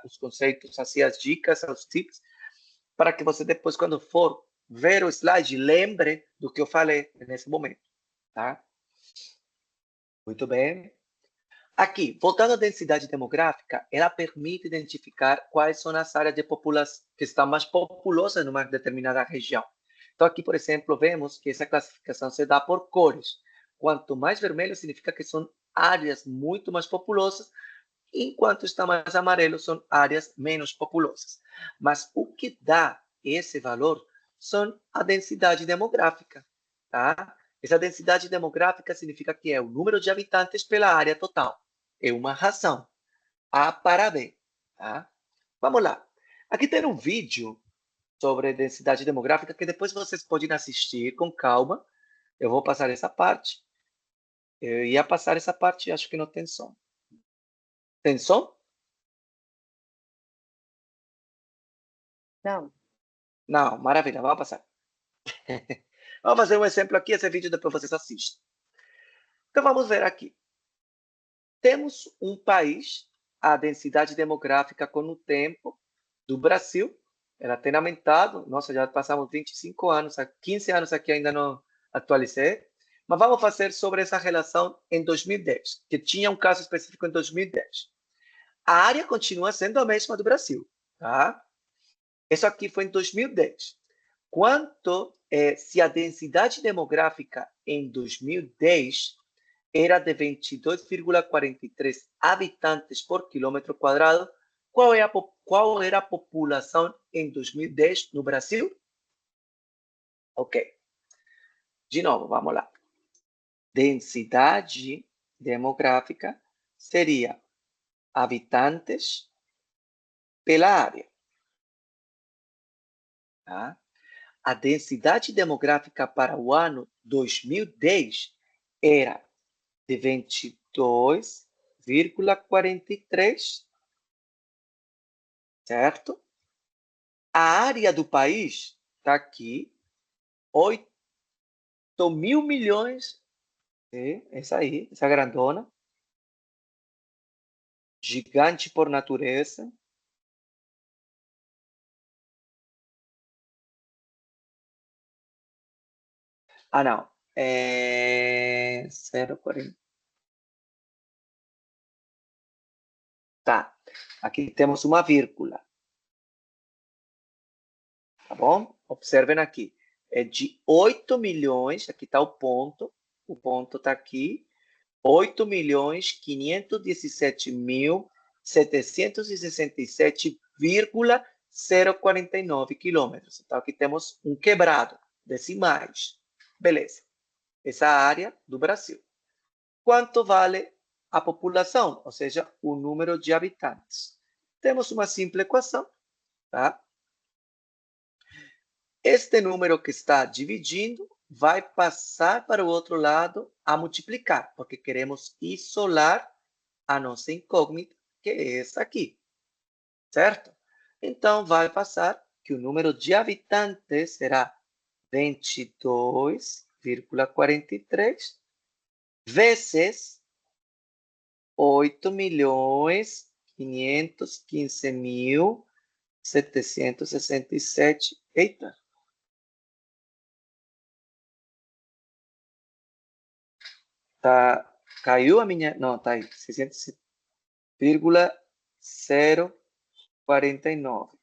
os conceitos, assim, as dicas, os tips, para que você depois, quando for ver o slide, lembre do que eu falei nesse momento, tá? Muito bem. Aqui, voltando à densidade demográfica, ela permite identificar quais são as áreas de população que estão mais populosas numa determinada região. Então, aqui, por exemplo, vemos que essa classificação se dá por cores. Quanto mais vermelho, significa que são áreas muito mais populosas, enquanto está mais amarelo, são áreas menos populosas. Mas o que dá esse valor são a densidade demográfica, tá? Essa densidade demográfica significa que é o número de habitantes pela área total. É uma razão. A para B, tá? Vamos lá. Aqui tem um vídeo sobre densidade demográfica que depois vocês podem assistir com calma. Eu vou passar essa parte. Eu ia passar essa parte, acho que não tem som. Tem som? Não. Não, maravilha, vamos passar. Vamos fazer um exemplo aqui, esse vídeo depois vocês assistem. Então vamos ver aqui. Temos um país, a densidade demográfica com o tempo do Brasil, ela tem aumentado. Nossa, já passamos 25 anos, 15 anos aqui ainda não atualizei. Mas vamos fazer sobre essa relação em 2010, que tinha um caso específico em 2010. A área continua sendo a mesma do Brasil, tá? Isso aqui foi em 2010. Quanto se a densidade demográfica em 2010 era de 22,43 habitantes por quilômetro quadrado, qual era a população em 2010 no Brasil? Ok. De novo, vamos lá. Densidade demográfica seria habitantes pela área. Tá? A densidade demográfica para o ano 2010 era de 22,43, certo? A área do país está aqui, 8 mil milhões, essa aí, essa grandona, gigante por natureza. Ah, não, é 0,40. Tá, aqui temos uma vírgula. Tá bom? Observem aqui. É de 8 milhões, aqui está o ponto está aqui, 8.517.767,049 quilômetros. Então, aqui temos um quebrado, decimais. Beleza. Essa área do Brasil. Quanto vale a população? Ou seja, o número de habitantes. Temos uma simples equação, tá? Este número que está dividindo vai passar para o outro lado a multiplicar, porque queremos isolar a nossa incógnita, que é essa aqui, certo? Então, vai passar que o número de habitantes será 22,43 vezes 8.515.767. Eita! Tá, caiu a minha... Não, tá aí. 600,049.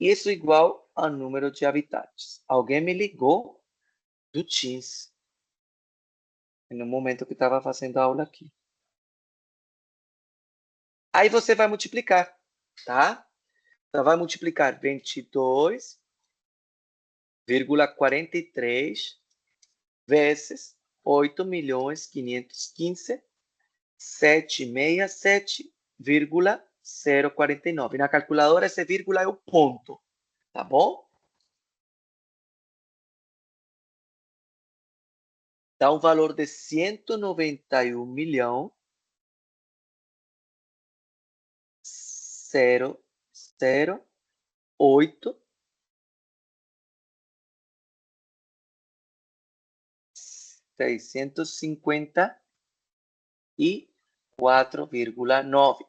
Isso igual ao número de habitantes. Alguém me ligou do Teams no momento que estava fazendo a aula aqui. Aí você vai multiplicar, tá? Então, vai multiplicar 22,43 vezes 8.515.767,049. Na calculadora, esse vírgula é o ponto, tá bom? Dá um valor de 191.008 654,9,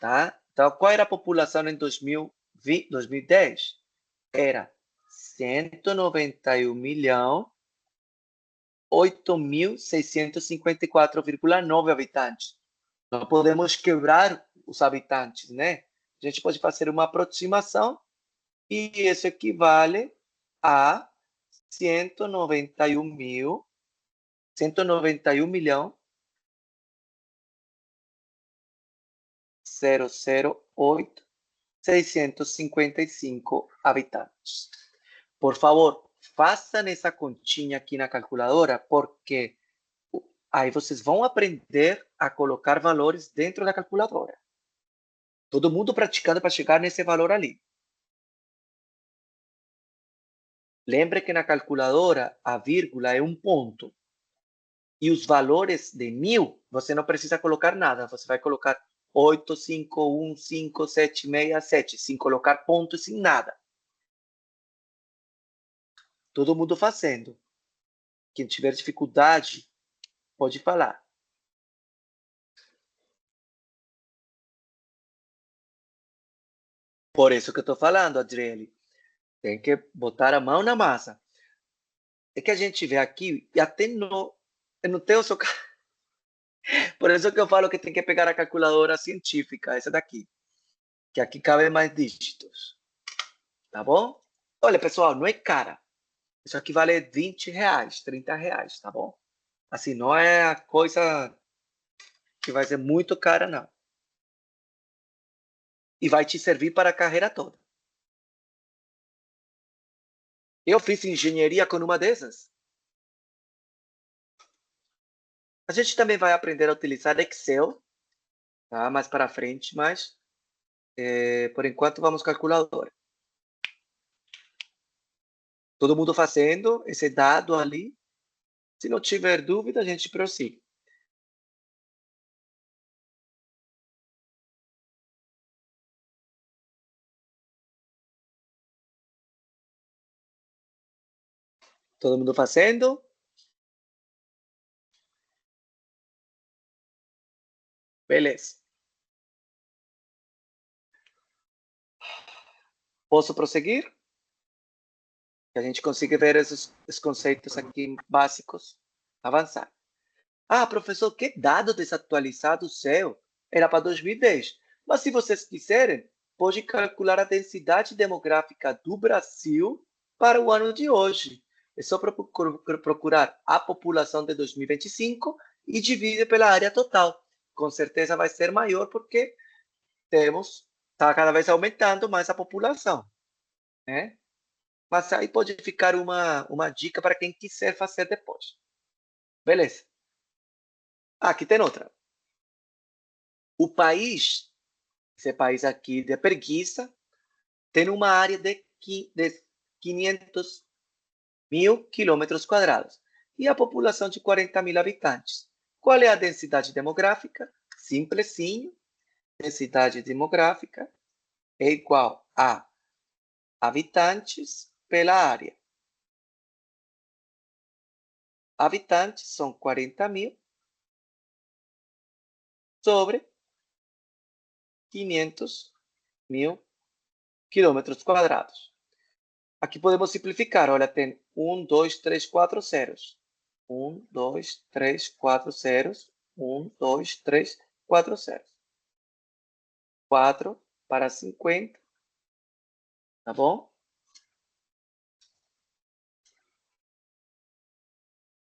tá? Então, qual era a população em 2010? Era 191.8.654,9 habitantes. Não podemos quebrar os habitantes, né? A gente pode fazer uma aproximação e isso equivale a 191 milhão 008 655 habitantes. Por favor, façam essa continha aqui na calculadora, porque aí vocês vão aprender a colocar valores dentro da calculadora. Todo mundo praticando para chegar nesse valor ali. Lembre que na calculadora a vírgula é um ponto. E os valores de 1000, você não precisa colocar nada. Você vai colocar 8515767, sem colocar ponto, sem nada. Todo mundo fazendo. Quem tiver dificuldade, pode falar. Por isso que eu estou falando, Adriele. Tem que botar a mão na massa. É que a gente vê aqui, e até no teu seu... Por isso que eu falo que tem que pegar a calculadora científica, essa daqui. Que aqui cabe mais dígitos. Tá bom? Olha, pessoal, não é cara. Isso aqui vale R$20, R$30, tá bom? Assim, não é a coisa que vai ser muito cara, não. E vai te servir para a carreira toda. Eu fiz engenharia com uma dessas. A gente também vai aprender a utilizar Excel, tá? Mais para frente, mas por enquanto vamos calculadora. Todo mundo fazendo esse dado ali. Se não tiver dúvida, a gente prossiga. Todo mundo fazendo? Beleza. Posso prosseguir? Que a gente consiga ver esses conceitos aqui básicos. Avançar. Ah, professor, que dado desatualizado seu? Era para 2010. Mas se vocês quiserem, pode calcular a densidade demográfica do Brasil para o ano de hoje. É só procurar a população de 2025 e dividir pela área total. Com certeza vai ser maior porque está cada vez aumentando mais a população, né? Mas aí pode ficar uma dica para quem quiser fazer depois. Beleza. Aqui tem outra. O país, esse país aqui de preguiça, tem uma área de 500 mil quilômetros quadrados e a população de 40 mil habitantes. Qual é a densidade demográfica? Simplesinho. Densidade demográfica é igual a habitantes pela área. Habitantes são 40 mil sobre 500 mil quilômetros quadrados. Aqui podemos simplificar. Olha, tem 1, 2, 3, 4 zeros. 1, 2, 3, 4 zeros. 1, 2, 3, 4 zeros. 4 para 50. Tá bom?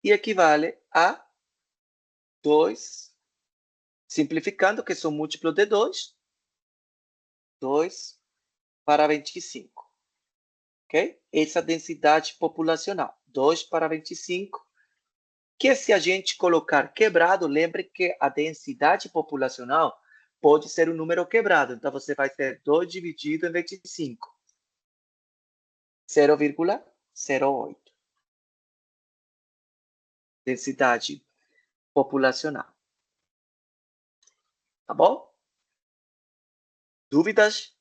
E equivale a 2, simplificando, que são múltiplos de 2. 2 para 25. Ok? Essa densidade populacional. 2 para 25. Que se a gente colocar quebrado, lembre que a densidade populacional pode ser um número quebrado. Então, você vai ter 2 dividido em 25. 0,08. Densidade populacional. Tá bom? Dúvidas?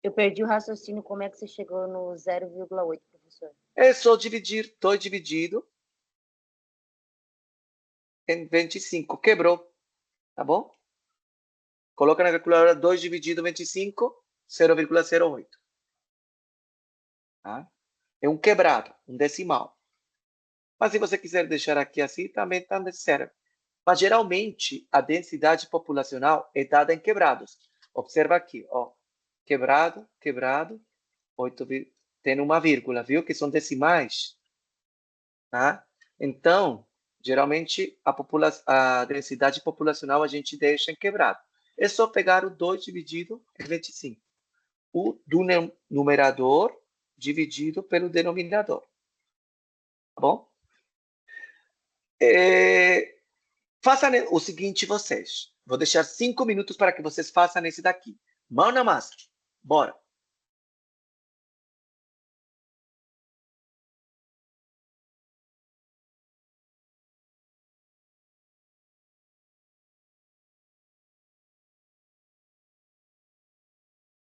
Eu perdi o raciocínio. Como é que você chegou no 0,8, professor? É só dividir 2 dividido em 25. Quebrou. Tá bom? Coloca na calculadora 2 dividido em 25, 0,08. Tá? É um quebrado, um decimal. Mas se você quiser deixar aqui assim, também serve. Mas geralmente a densidade populacional é dada em quebrados. Observa aqui, ó. Quebrado, quebrado, 8, tem uma vírgula, viu? Que são decimais. Tá? Então, geralmente a densidade populacional a gente deixa em quebrado. É só pegar o 2 dividido em 25. O do numerador dividido pelo denominador. Tá bom? Façam o seguinte, vocês. Vou deixar 5 minutos para que vocês façam esse daqui. Mão na massa. Bora.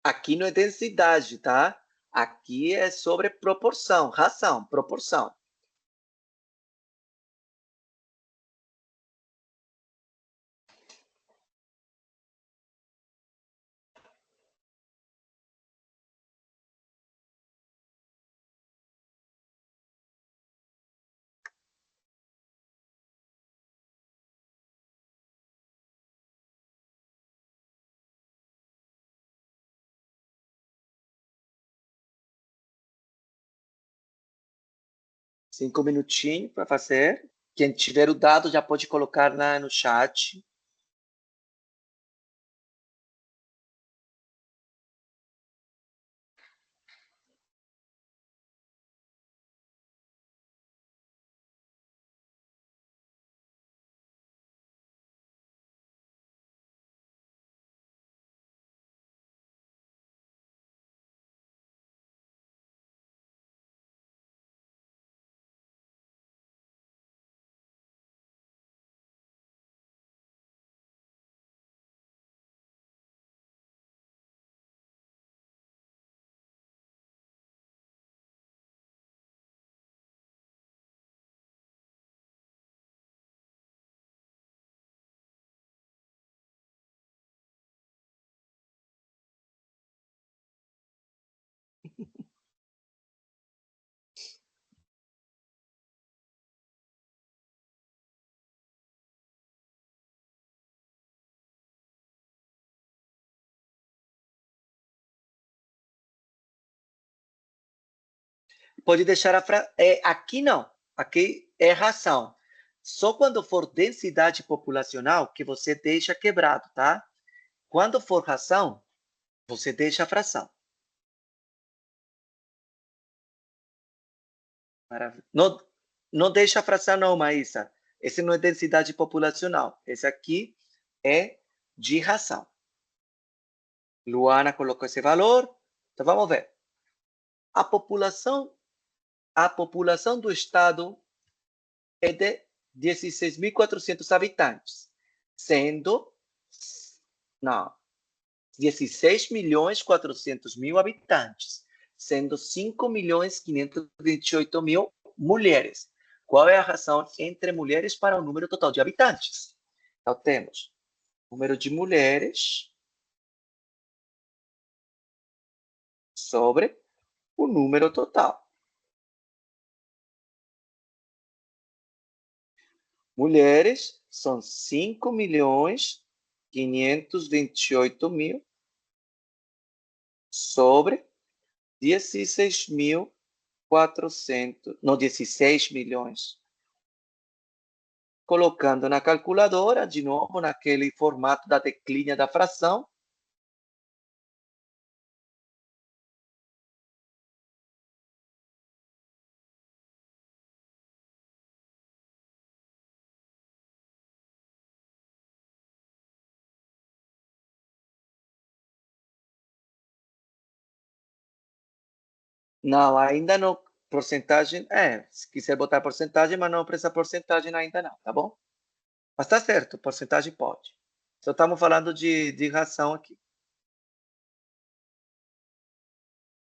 Aqui não é densidade, tá? Aqui é sobre proporção, ração, proporção. Cinco minutinhos para fazer. Quem tiver o dado já pode colocar no chat. Pode deixar aqui não. Aqui é ração. Só quando for densidade populacional que você deixa quebrado, tá? Quando for ração, você deixa a fração. Maravilha. Não, não deixa a fração não, Maísa. Esse não é densidade populacional. Esse aqui é de ração. Luana colocou esse valor. Então, vamos ver. A população do estado é de 16.400 habitantes, sendo 16.400.000 habitantes, sendo 5.528.000 mulheres. Qual é a relação entre mulheres para o número total de habitantes? Então, temos o número de mulheres sobre o número total. Mulheres são 5.528.000 sobre 16.400, não, 16 milhões. Colocando na calculadora, de novo, naquele formato da teclinha da fração. Não, ainda não. Porcentagem, se quiser botar porcentagem, mas não precisa porcentagem ainda não, tá bom? Mas tá certo, porcentagem pode. Só estamos falando de ração aqui.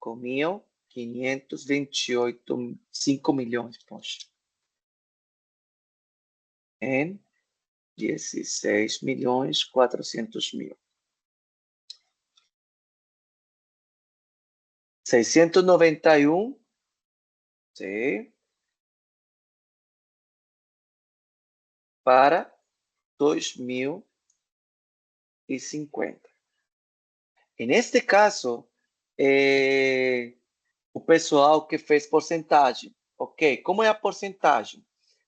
Comiam 528, 5 milhões, poxa. Em 16.400.000. 691 ¿sí? Para 2050. En este caso, o pessoal que fez porcentagem, ok? Como é a porcentagem?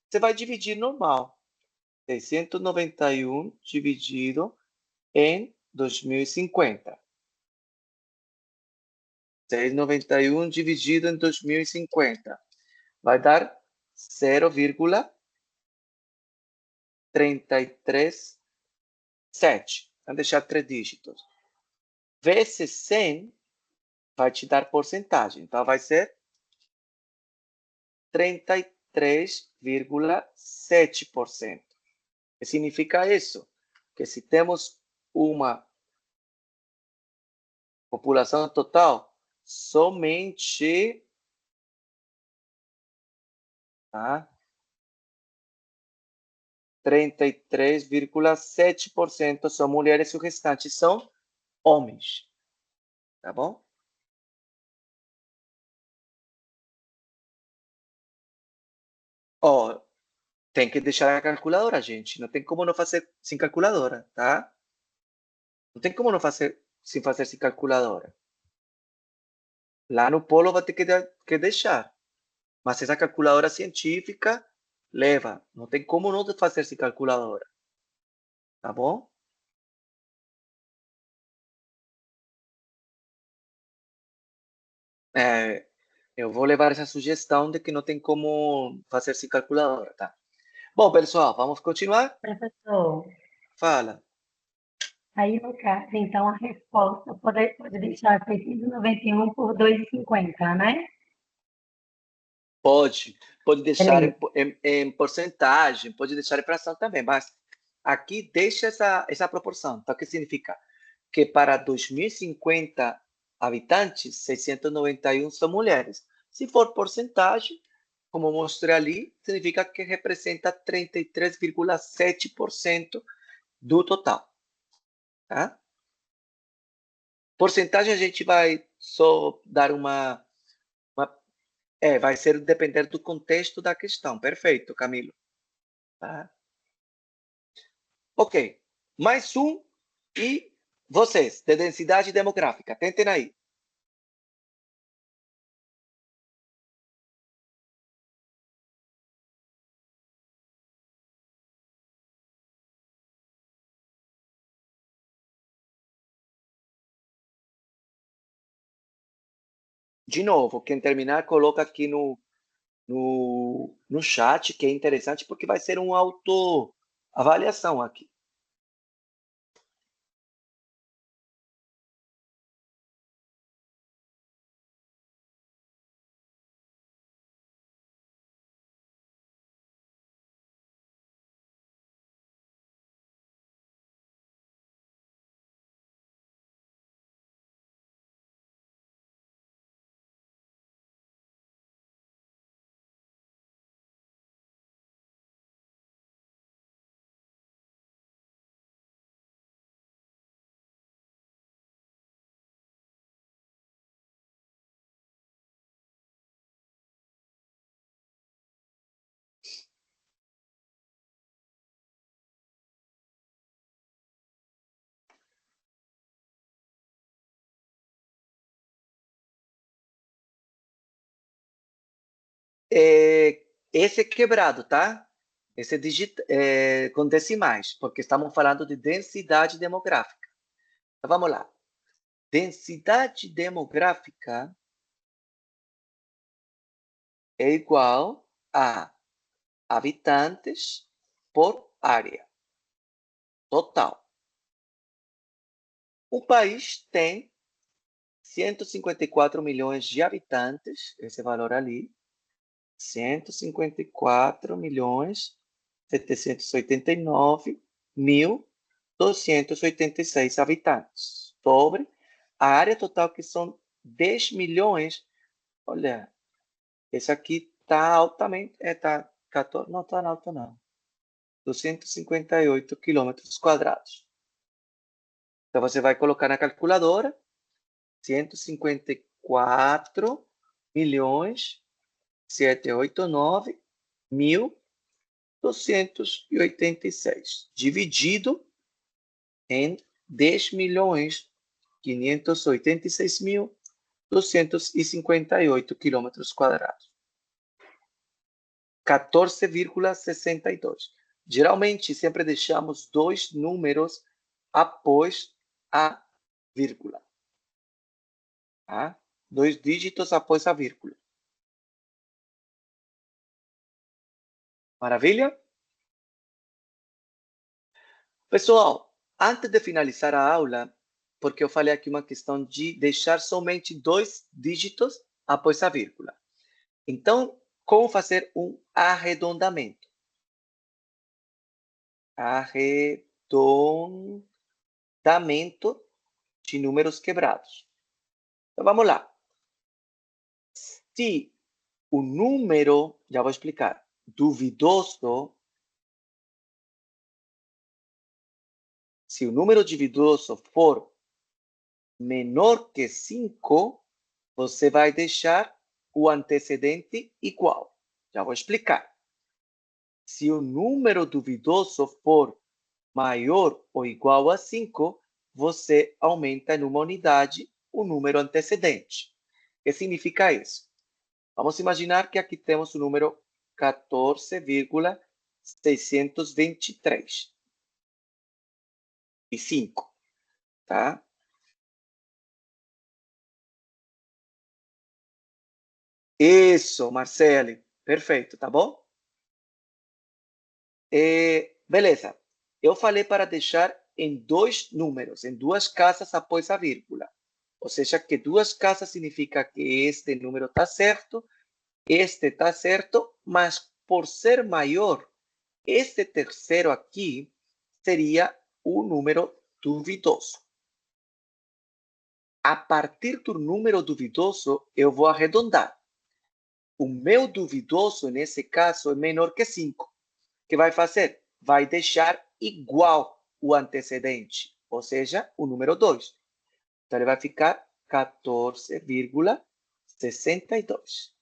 Você vai dividir normal. 691 dividido em 2050. 691 dividido em 2050. Vai dar 0,337. Vamos deixar 3 dígitos. Vezes 100 vai te dar porcentagem. Então, vai ser 33,7%. O que significa isso? Que se temos uma população total, somente 33,7% são mulheres e o restante são homens. Tá bom? Ó, tem que deixar a calculadora, gente. Não tem como não fazer sem calculadora, tá? Não tem como não fazer sem calculadora. Lá no polo vai ter que deixar. Mas essa calculadora científica leva. Não tem como não fazer sem calculadora. Tá bom? Eu vou levar essa sugestão de que não tem como fazer sem calculadora, tá? Bom, pessoal, vamos continuar? Professor, Fala. aí no caso, então, a resposta pode deixar 691 por 2,50, né? Pode deixar Beleza. em porcentagem, pode deixar em fração também, mas aqui deixa essa proporção. Então, o que significa? Que para 2050 habitantes, 691 são mulheres. Se for porcentagem, como mostrei ali, significa que representa 33,7% do total. Tá? Porcentagem a gente vai só dar vai ser depender do contexto da questão. Perfeito, Camilo. Tá? Ok. Mais um. E vocês, de densidade demográfica, tentem aí. De novo, quem terminar, coloca aqui no chat, que é interessante, porque vai ser uma autoavaliação aqui. Esse é quebrado, tá? Esse é com decimais, porque estamos falando de densidade demográfica. Então, vamos lá. Densidade demográfica é igual a habitantes por área total. O país tem 154 milhões de habitantes, esse valor ali, 154 milhões 789.286 habitantes, sobre a área total, que são 10 milhões. Olha, esse aqui está altamente, tá 14, não está alto não, 258 quilômetros quadrados. Então, você vai colocar na calculadora 154 milhões 789.286, dividido em 10.586.258 quilômetros quadrados. 14,62. Geralmente, sempre deixamos dois números após a vírgula. Tá? 2 dígitos após a vírgula. Maravilha? Pessoal, antes de finalizar a aula, porque eu falei aqui uma questão de deixar somente 2 dígitos após a vírgula. Então, como fazer um arredondamento? Arredondamento de números quebrados. Então, vamos lá. Se o número, já vou explicar, duvidoso, se o número dividoso for menor que 5, você vai deixar o antecedente igual. Já vou explicar. Se o número duvidoso for maior ou igual a 5, você aumenta em uma unidade o número antecedente. O que significa isso? Vamos imaginar que aqui temos o número 14,623. E 5, tá? Isso, Marcele. Perfeito, tá bom? Beleza. Eu falei para deixar em 2 números, em 2 casas após a vírgula. Ou seja, que 2 casas significa que este número está certo, este está certo, mas por ser maior, este terceiro aqui seria o número duvidoso. A partir do número duvidoso, eu vou arredondar. O meu duvidoso, nesse caso, é menor que 5. O que vai fazer? Vai deixar igual o antecedente, ou seja, o número 2. Então, ele vai ficar 14,62.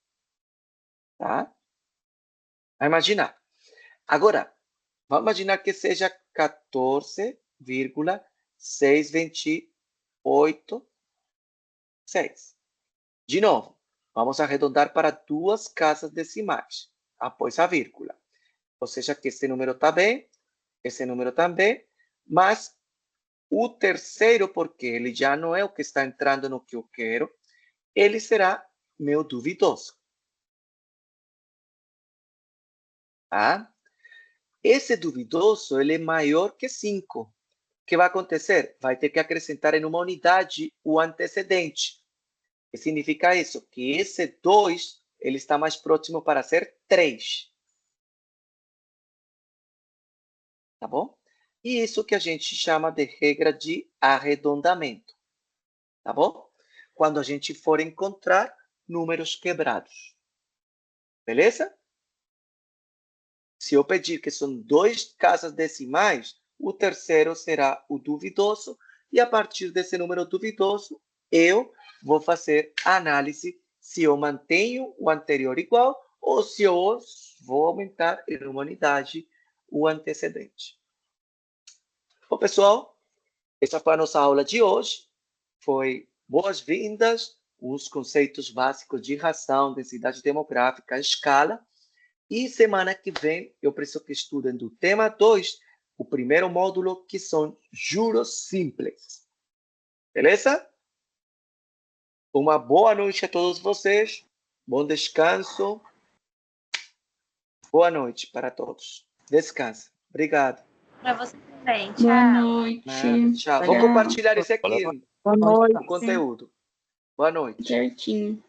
Tá? Vai imaginar. Agora, vamos imaginar que seja 14,628,6. De novo, vamos arredondar para 2 casas decimais, após a vírgula. Ou seja, que esse número está bem, esse número também, mas o terceiro, porque ele já não é o que está entrando no que eu quero, ele será meu duvidoso. Tá? Esse duvidoso, ele é maior que 5. O que vai acontecer? Vai ter que acrescentar em uma unidade o antecedente. O que significa isso? Que esse 2, ele está mais próximo para ser 3. Tá bom? E isso que a gente chama de regra de arredondamento. Tá bom? Quando a gente for encontrar números quebrados. Beleza? Se eu pedir que são 2 casas decimais, o terceiro será o duvidoso, e a partir desse número duvidoso, eu vou fazer a análise se eu mantenho o anterior igual ou se eu vou aumentar em uma unidade o antecedente. Bom, pessoal, essa foi a nossa aula de hoje. Foi boas-vindas, os conceitos básicos de razão, densidade demográfica, escala. E semana que vem, eu preciso que estudem do tema 2, o primeiro módulo, que são juros simples. Beleza? Uma boa noite a todos vocês. Bom descanso. Boa noite para todos. Descansa. Obrigado. Para você também. Tchau. Boa noite. Tchau. Vou compartilhar esse aqui, Boa noite. o conteúdo. Boa noite. Certinho.